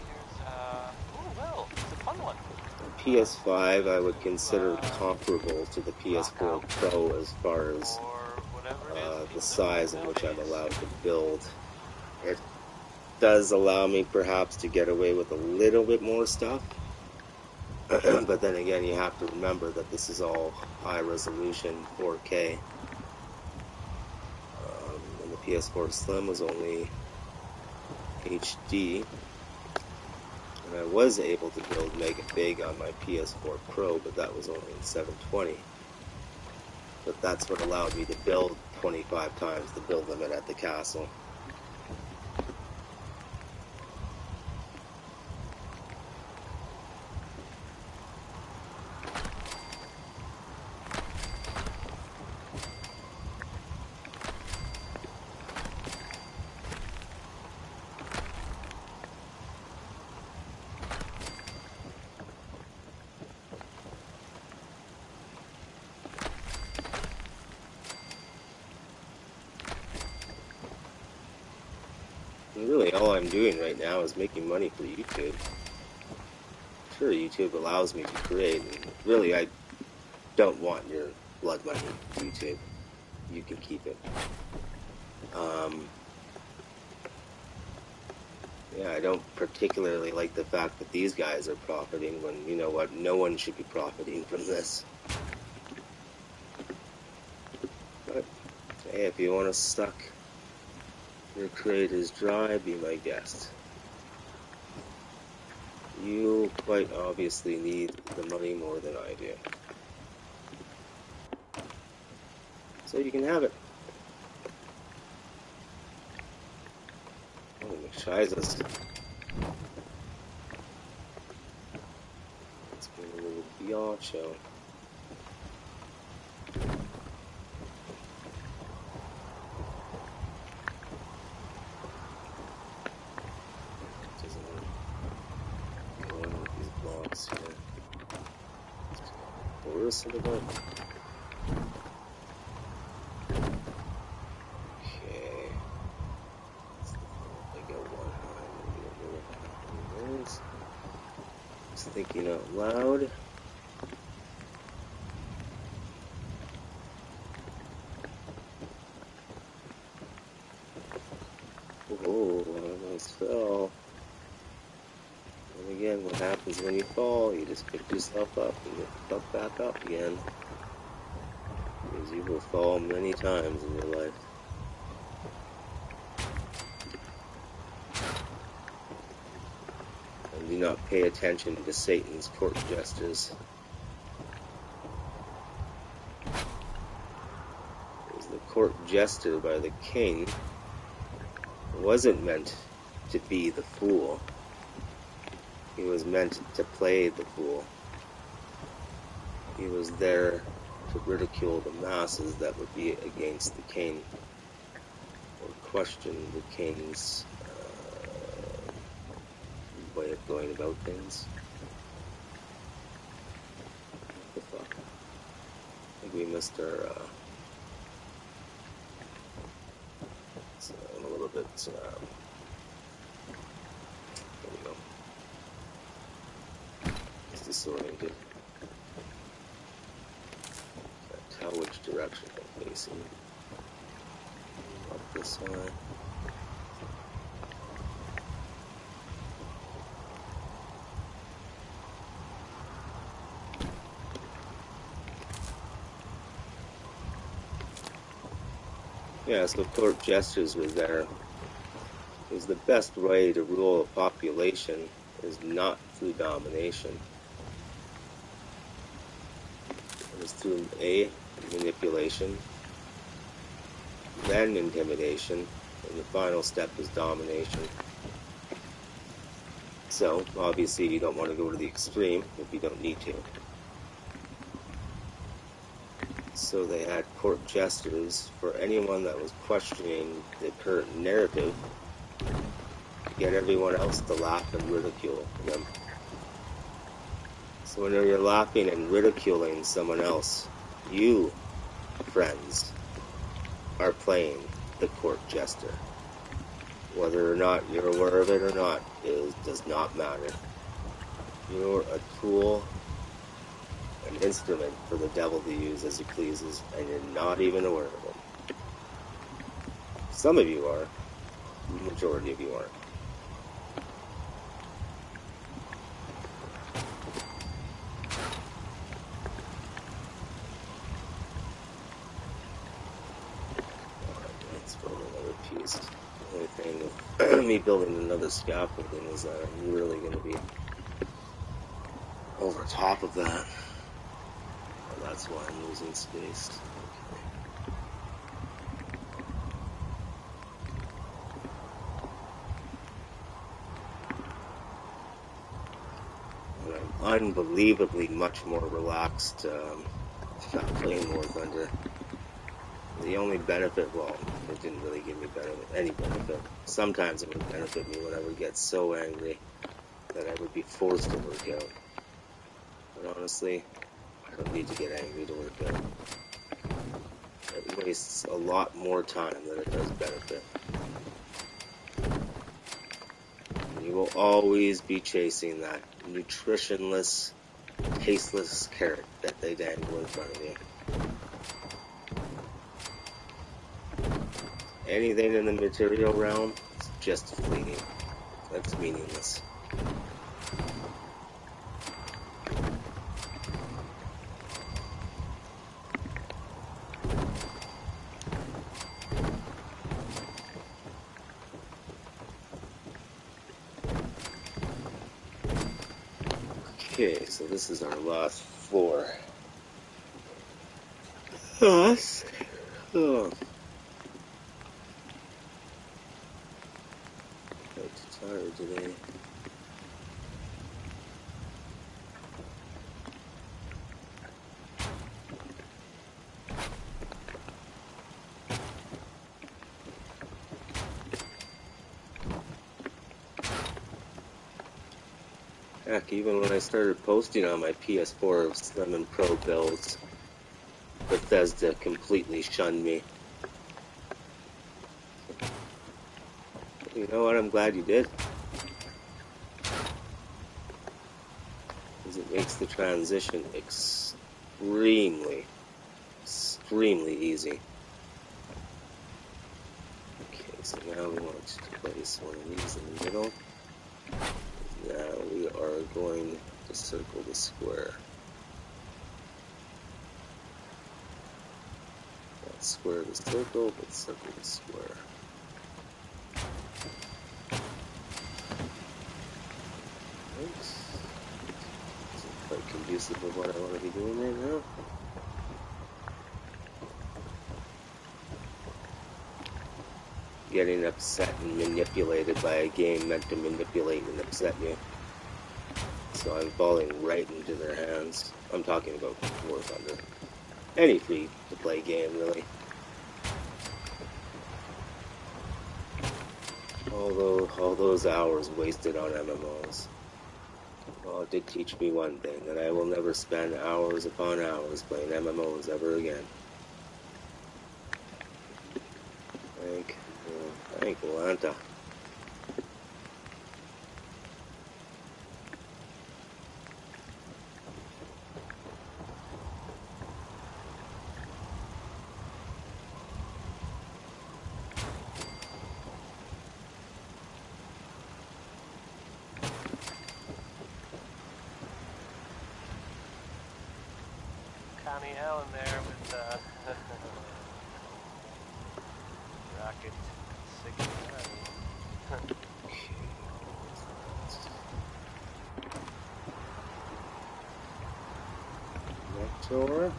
Here's, well, it's a fun one.
The PS5 I would consider comparable to the PS4 Pro as far as
Or whatever it is.
the size in which I'm allowed to build. It does allow me perhaps to get away with a little bit more stuff. But then again, you have to remember that this is all high resolution 4K. And the PS4 Slim was only HD. And I was able to build Mega Big on my PS4 Pro, but that was only in 720. But that's what allowed me to build 25 times the build limit at the castle. And really, all I'm doing right now is making money for YouTube. Sure, YouTube allows me to create, and really, I don't want your blood money, YouTube. You can keep it. Yeah, I don't particularly like the fact that these guys are profiting when, you know what, no one should be profiting from this. But, hey, if you want to suck your creators dry, be my guest. You quite obviously need the money more than I do. So you can have it. Oh, McShiza's. It's been a little biatcho. Doesn't go in with these blocks here. Chorus of the boat. Thinking out loud. Oh, I almost fell. And again, what happens when you fall? You just pick yourself up and get yourself back up again. Because you will fall many times in your life. And do not pay attention to Satan's court jesters. Because the court jester by the king wasn't meant to be the fool. He was meant to play the fool. He was there to ridicule the masses that would be against the king, or question the king's way of going about things. What the fuck? I think we missed our, I'm a little bit, there we go. It's disoriented. Can't tell which direction I'm facing. Up this way. Yeah, so court gestures was there. Because the best way to rule a population is not through domination. It is through A, manipulation, then intimidation, and the final step is domination. So, obviously, you don't want to go to the extreme if you don't need to. So they had court jesters for anyone that was questioning the current narrative to get everyone else to laugh and ridicule them. So when you're laughing and ridiculing someone else, you, friends, are playing the court jester. Whether or not you're aware of it or not, does not matter. You're a tool, an instrument for the devil to use as he pleases, and you're not even aware of it. Some of you are, the majority of you aren't. Let's build another piece. The only thing with me building another scaffolding is that I'm really going to be over top of that. Well, that's why I'm losing space. Okay. And I'm unbelievably much more relaxed not playing War Thunder. The only benefit, well, it didn't really give me any benefit. Sometimes it would benefit me when I would get so angry that I would be forced to work out. But honestly, I don't need to get angry to work out. It wastes a lot more time than it does benefit. And you will always be chasing that nutritionless, tasteless carrot that they dangle in front of you. Anything in the material realm is just fleeting. That's meaningless. Okay, so this is our last floor. Us? Oh. I'm too tired today. Heck, even when I started posting on my PS4 Slim and Pro builds, Bethesda completely shunned me. You know what? I'm glad you did. Because it makes the transition extremely easy. Okay, so now we want to place one of these in the middle. Now we are going to circle the square. Not square the circle, but circle the square. Oops. Isn't quite conducive of what I want to be doing right now. Getting upset and manipulated by a game meant to manipulate and upset you. So I'm falling right into their hands. I'm talking about War Thunder. Any free-to-play game, really. All those hours wasted on MMOs. Well, it did teach me one thing, that I will never spend hours upon hours playing MMOs ever again. Thank Lanta.
Connie Allen there with
Sure.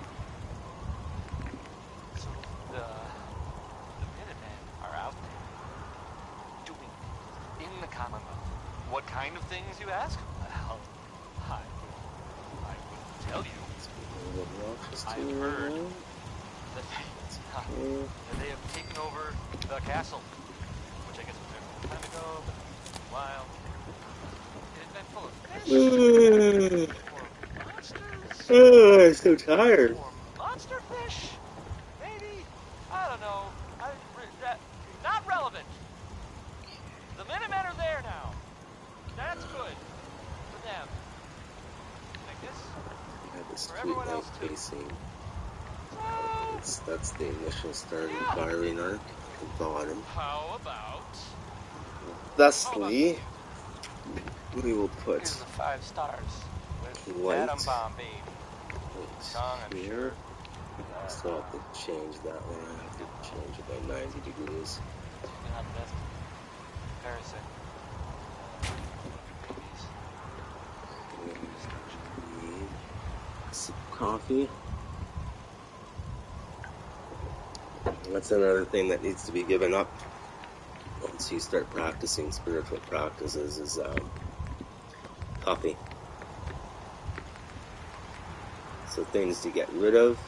So the Minutemen are out there doing in the Commonwealth. What kind of things, you ask? Well, I wouldn't tell you. I've heard that they have taken over the castle, which I guess was there a long time ago, but it's been a while. It had been full of fish, or monsters,
I'm so tired.
or monster fish, maybe? I don't know. Not relevant. The Minutemen are there now. That's good for them. I guess
Yeah, the
for
street
everyone
light
else too.
facing.
So
That's the initial starting
yeah.
firing arc at the bottom.
How about
Thusly, we will put
here's the 5 stars with
light
atom bomb, baby. Song, I'm
here.
sure.
I still have to change that one. I have to change it by 90 degrees.
Not the best comparison. Movies.
Sip coffee. That's another thing that needs to be given up once you start practicing spiritual practices is coffee. So things to get rid of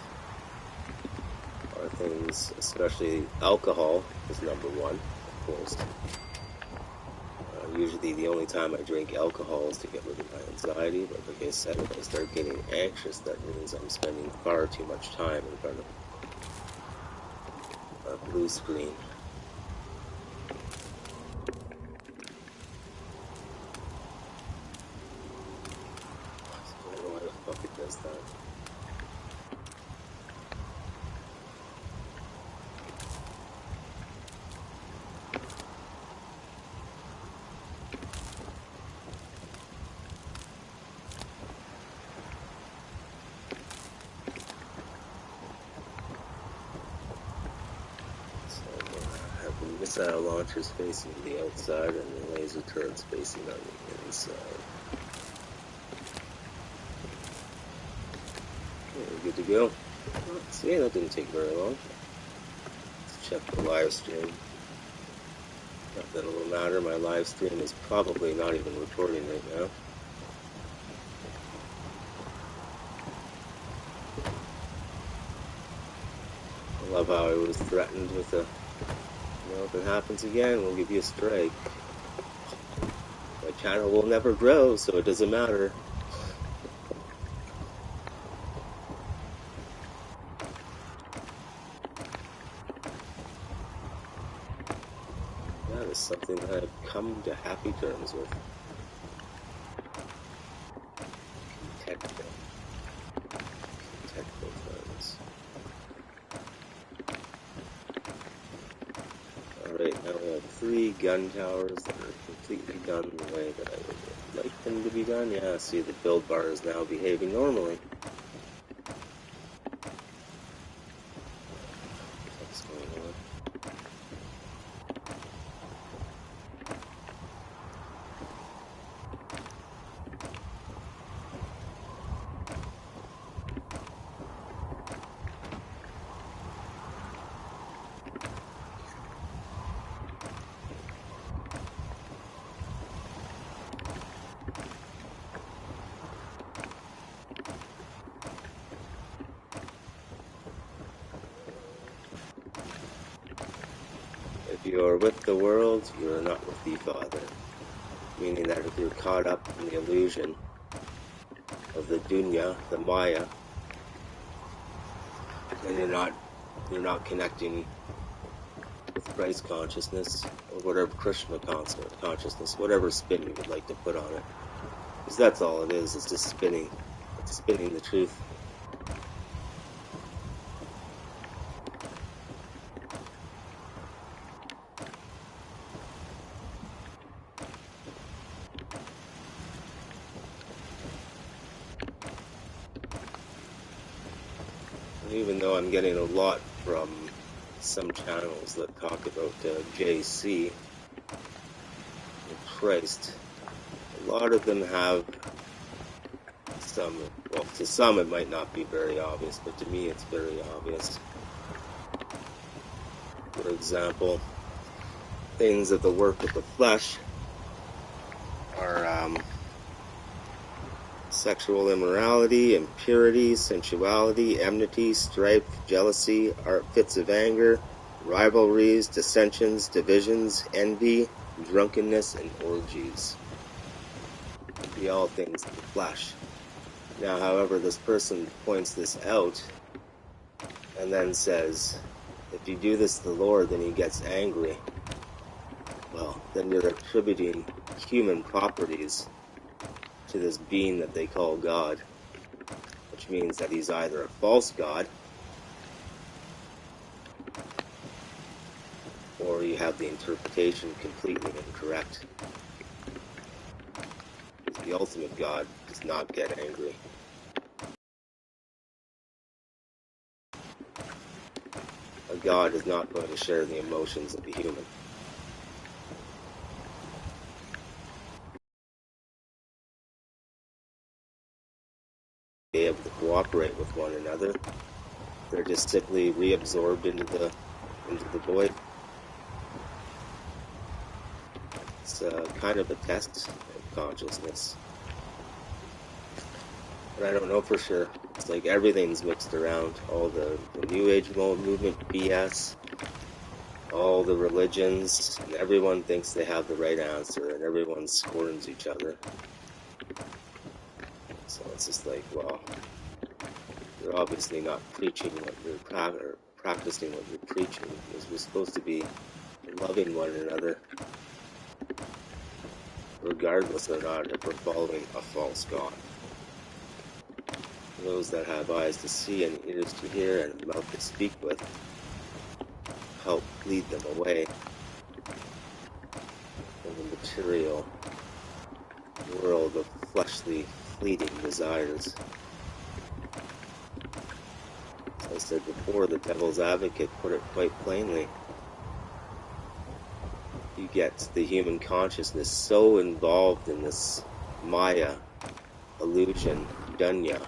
are things, especially alcohol is number one, of course. Usually the only time I drink alcohol is to get rid of my anxiety, but like I said, if I start getting anxious, that means I'm spending far too much time in front of a blue screen. I don't know why the fuck it does that. Missile launchers facing the outside and the laser turrets facing on the inside. Okay, we're good to go. See, that didn't take very long. Let's check the live stream. Not that it will matter, my live stream is probably not even recording right now. I love how I was threatened with a, if it happens again, we'll give you a strike. My channel will never grow, so it doesn't matter. That is something that I've come to happy terms with. Technical terms. Alright, now we have 3 gun towers that are completely done the way that I would like them to be done. Yeah, see, the build bar is now behaving normally. What's going on? If you are with the world, you are not with the Father. Meaning that if you're caught up in the illusion of the dunya, the Maya, then you're not connecting with Christ consciousness or whatever Krishna consciousness, whatever spin you would like to put on it. Because that's all it is. It's just spinning. It's spinning the truth. Even though I'm getting a lot from some channels that talk about JC and Christ, a lot of them have Well, to some it might not be very obvious, but to me it's very obvious. For example, things of the work of the flesh are sexual immorality, impurity, sensuality, enmity, strife, jealousy, fits of anger, rivalries, dissensions, divisions, envy, drunkenness, and orgies. Be all things of the flesh. Now, however, this person points this out and then says, if you do this to the Lord, then he gets angry. Well, then you're attributing human properties to this being that they call God, which means that he's either a false God or you have the interpretation completely incorrect. Because the ultimate God does not get angry. A God is not going to share the emotions of the human. Be able to cooperate with one another. They're just simply reabsorbed into the void. It's kind of a test of consciousness. But I don't know for sure. It's like everything's mixed around. All the New Age movement BS, all the religions, and everyone thinks they have the right answer, and everyone scorns each other. So it's just like, well, you're obviously not preaching what you're practicing what you're preaching, because we're supposed to be loving one another, regardless or not if we're following a false God. Those that have eyes to see and ears to hear and a mouth to speak with, help lead them away from the material world of fleshly, fleeting desires. As I said before, the devil's advocate put it quite plainly. You get the human consciousness so involved in this Maya, illusion, dunya,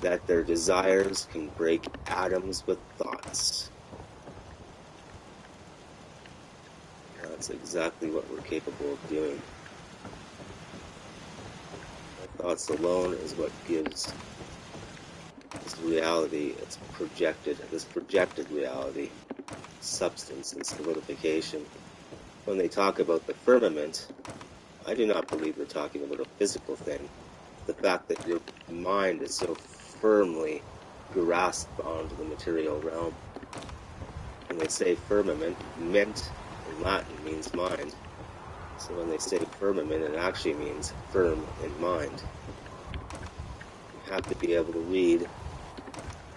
that their desires can break atoms with thoughts. That's exactly what we're capable of doing. Our thoughts alone is what gives this reality, this projected reality, substance and solidification. When they talk about the firmament, I do not believe they're talking about a physical thing. The fact that your mind is so firmly grasped onto the material realm. When they say firmament, ment in Latin means mind. So when they say firmament, it actually means firm in mind. You have to be able to read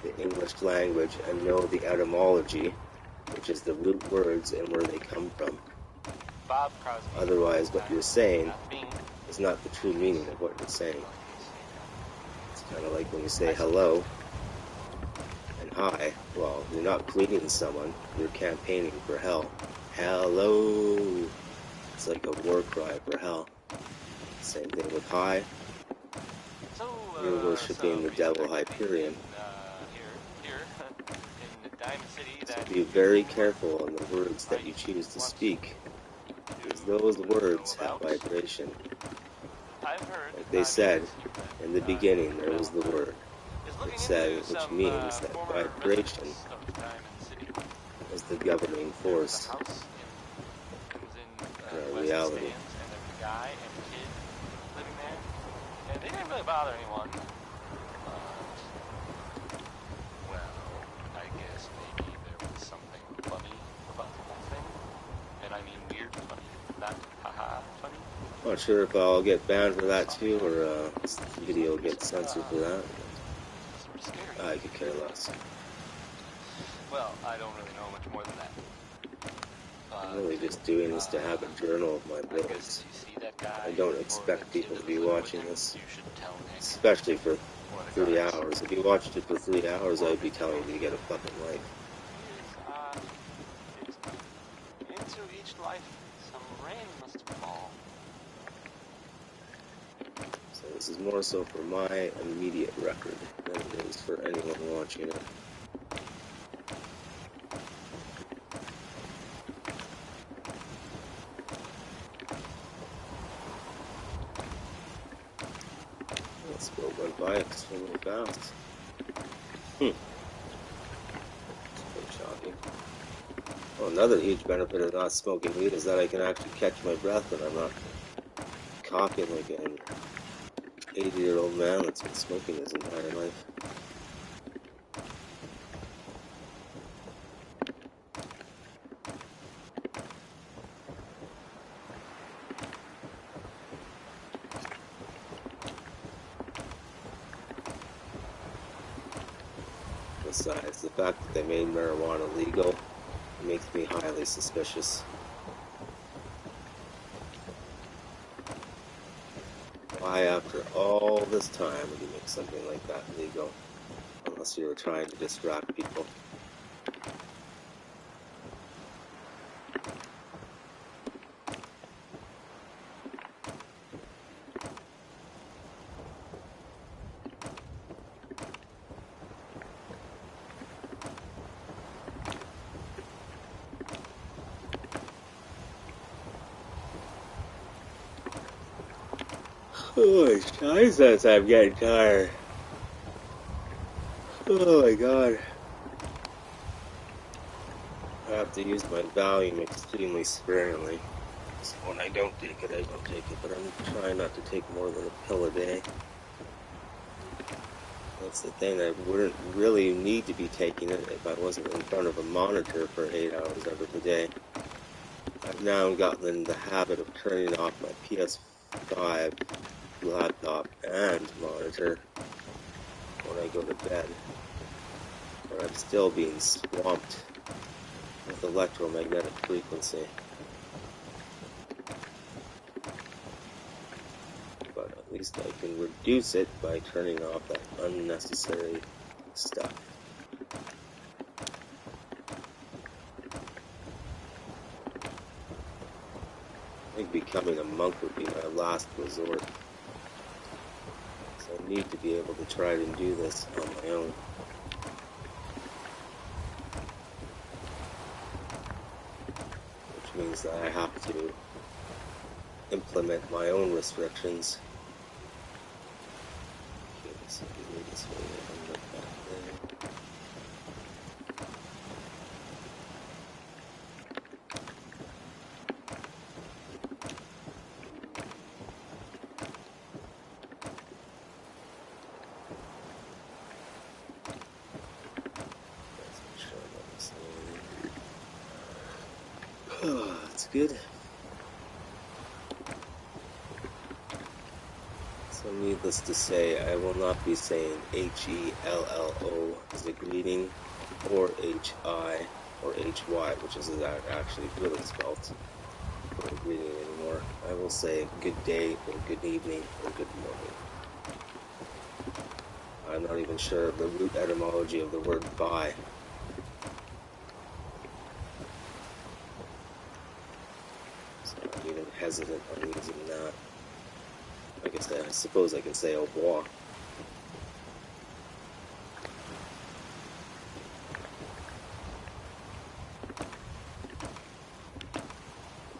the English language and know the etymology, which is the root words and where they come from.
Bob Crosby.
Otherwise, what you're saying is not the true meaning of what you're saying. It's kind of like when you say hello and hi. Well, you're not greeting someone, you're campaigning for hell. Hello! It's like a war cry for hell. Same thing with hi. You're worshipping the devil Hyperion.
Here in Diamond City,
So be very careful in the words that you choose to speak, because those words have vibration. Like they said, in the beginning there was the Word, which means that vibration is the governing force in our reality.
And they didn't really bother anyone. Well, I guess maybe there was something funny about the whole thing. And I mean weird funny, not haha funny.
Not sure if I'll get banned for that too, or this video gets censored for that.
Sort of scary.
I could care less.
Well, I don't really know much more than that.
I'm really just doing this to have a journal of my builds. I don't expect people to be watching this, especially for 3 hours. If you watched it for 3 hours, I would be telling you to get a fucking life.
Into each life, some rain must fall.
So this is more so for my immediate record than it is for anyone watching it. This boat went by extremely fast. It's quite shocking. Well, another huge benefit of not smoking weed is that I can actually catch my breath and I'm not coughing like an 80-year-old man that's been smoking his entire life. Besides, the fact that they made marijuana legal makes me highly suspicious. Why, after all this time, would you make something like that legal? Unless you were trying to distract people. Oh, Jesus, I'm getting tired. Oh my god. I have to use my Valium extremely sparingly. So when I don't take it, I don't take it, but I'm trying not to take more than a pill a day. That's the thing, I wouldn't really need to be taking it if I wasn't in front of a monitor for 8 hours out of the day. I've now gotten in the habit of turning off my PS5 laptop and monitor when I go to bed, but I'm still being swamped with electromagnetic frequency. But at least I can reduce it by turning off that unnecessary stuff. I think becoming a monk would be my last resort. So I need to be able to try and do this on my own. Which means that I have to implement my own restrictions. Okay, so we need this way and look back there. Oh, that's good. So needless to say, I will not be saying H-E-L-L-O as a greeting, or H-I, or H-Y, which is actually really spelt for a greeting anymore. I will say good day, or good evening, or good morning. I'm not even sure of the root etymology of the word bye. So I'm even hesitant on using that. Like I said, I suppose I can say au revoir.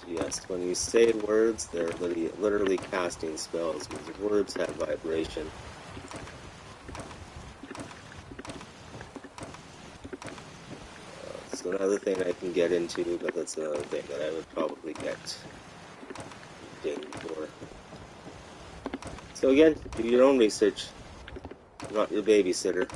Yes, when you say words, they're literally casting spells, because words have vibration. It's another thing I can get into, but that's another thing that I would probably get dinged for. So again, do your own research. I'm not your babysitter.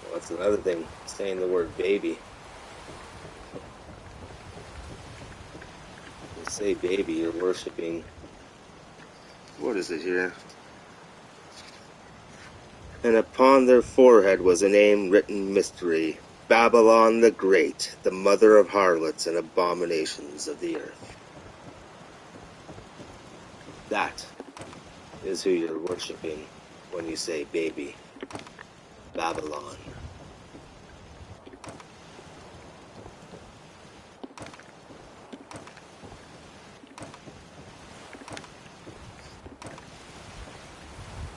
Well, that's another thing, saying the word baby. When you say baby, you're worshipping... What is it here? And upon their forehead was a name written mystery, Babylon the Great, the mother of harlots and abominations of the earth. That is who you're worshiping when you say baby. Babylon.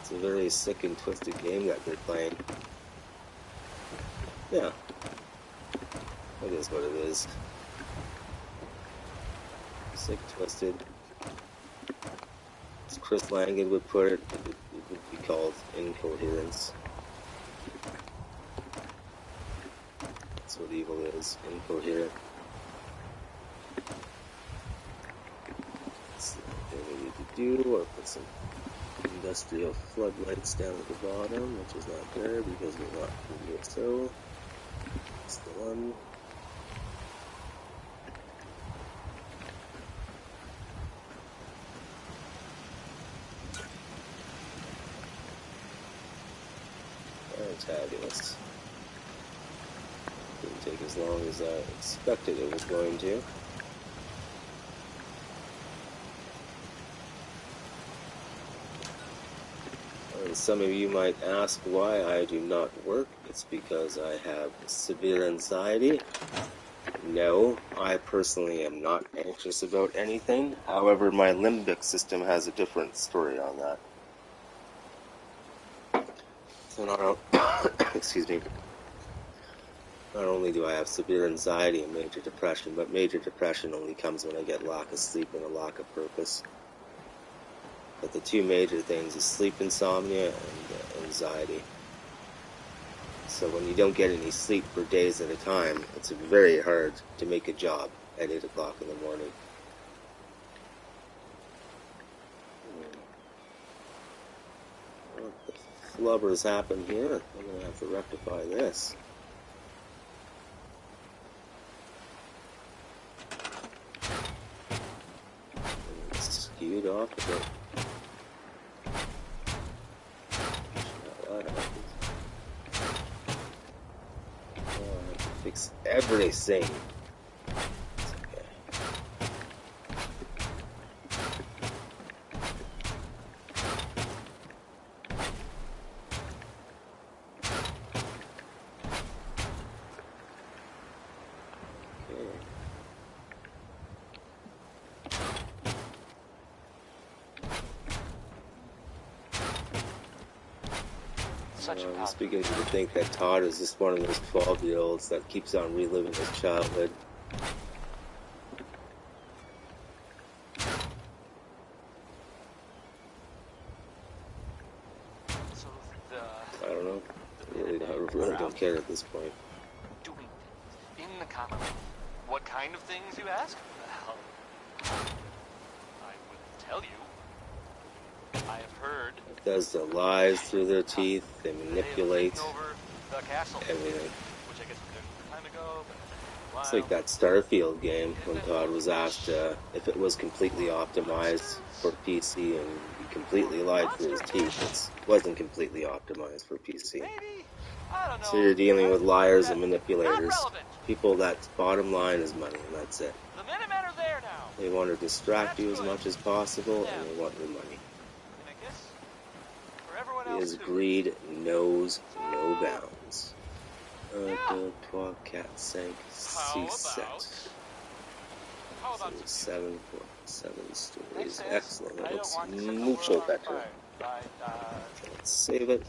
It's a very sick and twisted game that they're playing. Yeah. It is what it is. Sick, twisted. As Chris Langan would put it, it would be called incoherence. That's what evil is, incoherent. That's the thing we need to do, or put some industrial floodlights down at the bottom, which is not there because we're not doing it so. That's the one. Fantabulous. Didn't take as long as I expected it was going to. And some of you might ask why I do not work. It's because I have severe anxiety. No, I personally am not anxious about anything. However, my limbic system has a different story on that. So excuse me. Not only do I have severe anxiety and major depression, but major depression only comes when I get lack of sleep and a lack of purpose. But the two major things is sleep insomnia and anxiety. So when you don't get any sleep for days at a time, it's very hard to make a job at 8 o'clock in the morning. What the flubbers happened here? I'm going to have to rectify this. Skewed off a bit. Fix everything. It's okay. I'm just beginning to think that Todd is just one of those 12-year-olds that keeps on reliving his childhood. I don't know. I really don't care at this point.
Doing things in the Commonwealth. What kind of things, you ask? Well, I wouldn't tell you. I have heard.
It does the lies through their teeth. They manipulate everything.
Which I guess we did a time ago, but
it's like that Starfield game when Todd was asked if it was completely optimized for PC, and he completely lied through his teeth. It wasn't completely optimized for PC. So you're dealing with liars and manipulators. People that's bottom line is money, and that's it.
The Minutemen are there now.
They want to distract you as much as possible, and they want your money. His greed knows no bounds. Deux, trois, quatre, cinq, six, sept. So 7 stories. Excellent. That looks mucho better. Let's save it.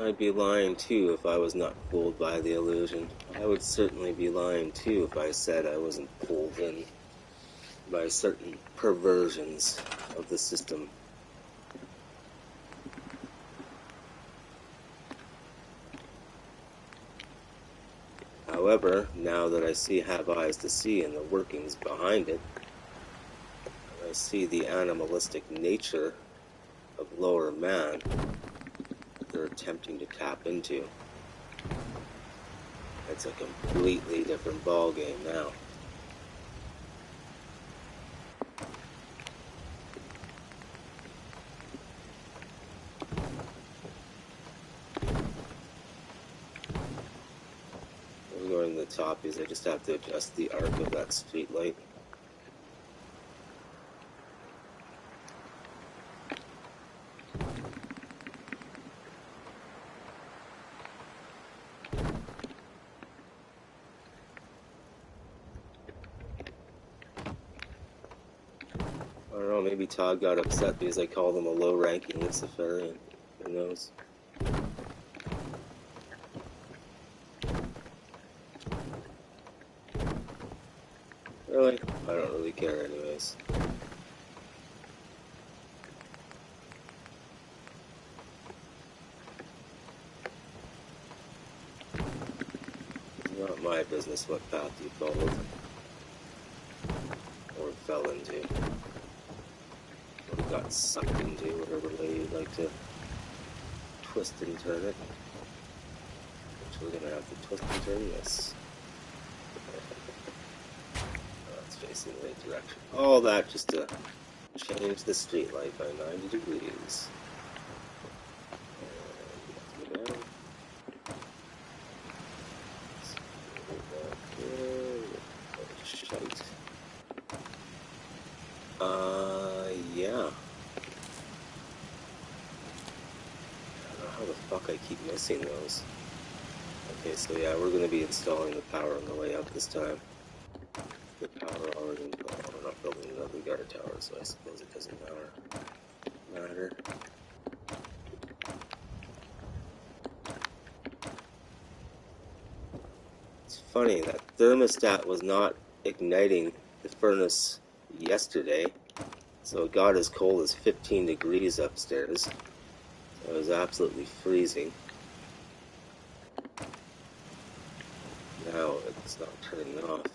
I'd be lying too if I was not fooled by the illusion. I would certainly be lying too if I said I wasn't pulled in by certain perversions of the system. However, now that I have eyes to see and the workings behind it, I see the animalistic nature of lower man they're attempting to tap into. It's a completely different ball game now. installing the top is I just have to adjust the arc of that street light. I don't know, maybe Todd got upset because I called him a low-ranking Luciferian. Who knows? Really? I don't really care anyways. It's not my business what path you followed. Or fell into. Or got sucked into, whatever way you'd like to twist and turn it. Which we're gonna have to twist and turn this. It's facing the right direction. All that just to change the street light by 90 degrees. And go down. Shite. Yeah. I don't know how the fuck I keep missing those. Okay, so yeah, we're going to be installing the power on the way up this time. The power already installed. We're not building another guard tower, so I suppose it doesn't matter. It's funny, that thermostat was not igniting the furnace yesterday, so it got as cold as 15 degrees upstairs. It was absolutely freezing. Now it's not turning off.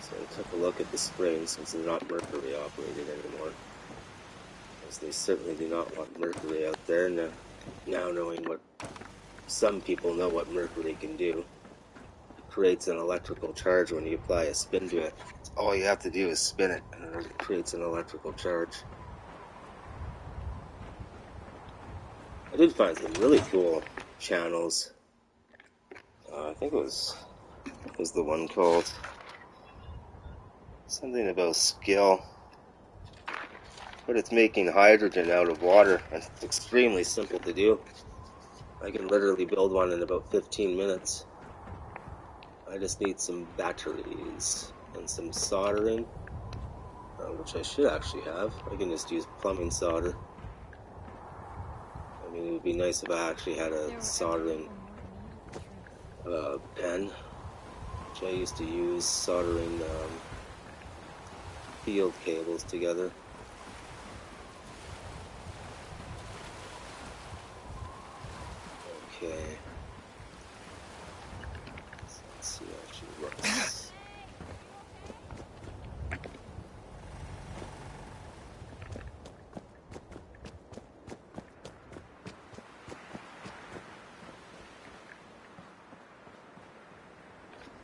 So I took a look at the springs since they're not mercury operated anymore. Because they certainly do not want mercury out there now knowing what some people know what mercury can do. It creates an electrical charge when you apply a spin to it. All you have to do is spin it and it creates an electrical charge. I did find some really cool channels. I think it was the one called something about skill, but it's making hydrogen out of water. It's extremely simple to do. I can literally build one in about 15 minutes. I just need some batteries and some soldering, which I should actually have. I can just use plumbing solder. I mean, it would be nice if I actually had a soldering pen, which I used to use soldering field cables together. Okay. So let's see how she looks.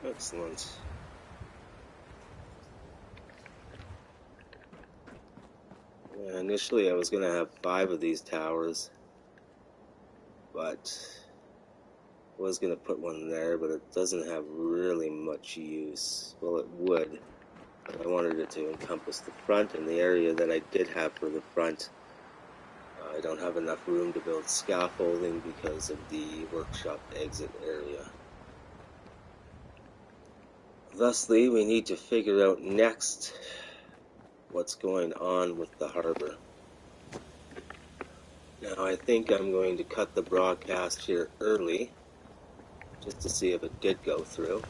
Excellent. Yeah, initially I was going to have 5 of these towers, but I was going to put one there, but it doesn't have really much use. Well, it would, but I wanted it to encompass the front, and the area that I did have for the front, I don't have enough room to build scaffolding because of the workshop exit area. Thusly, we need to figure out next what's going on with the harbor. Now, I think I'm going to cut the broadcast here early, just to see if it did go through.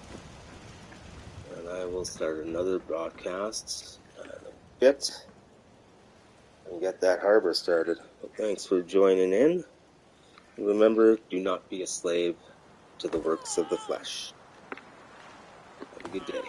And I will start another broadcast in a bit and get that harbor started. But thanks for joining in. Remember, do not be a slave to the works of the flesh. Have a good day.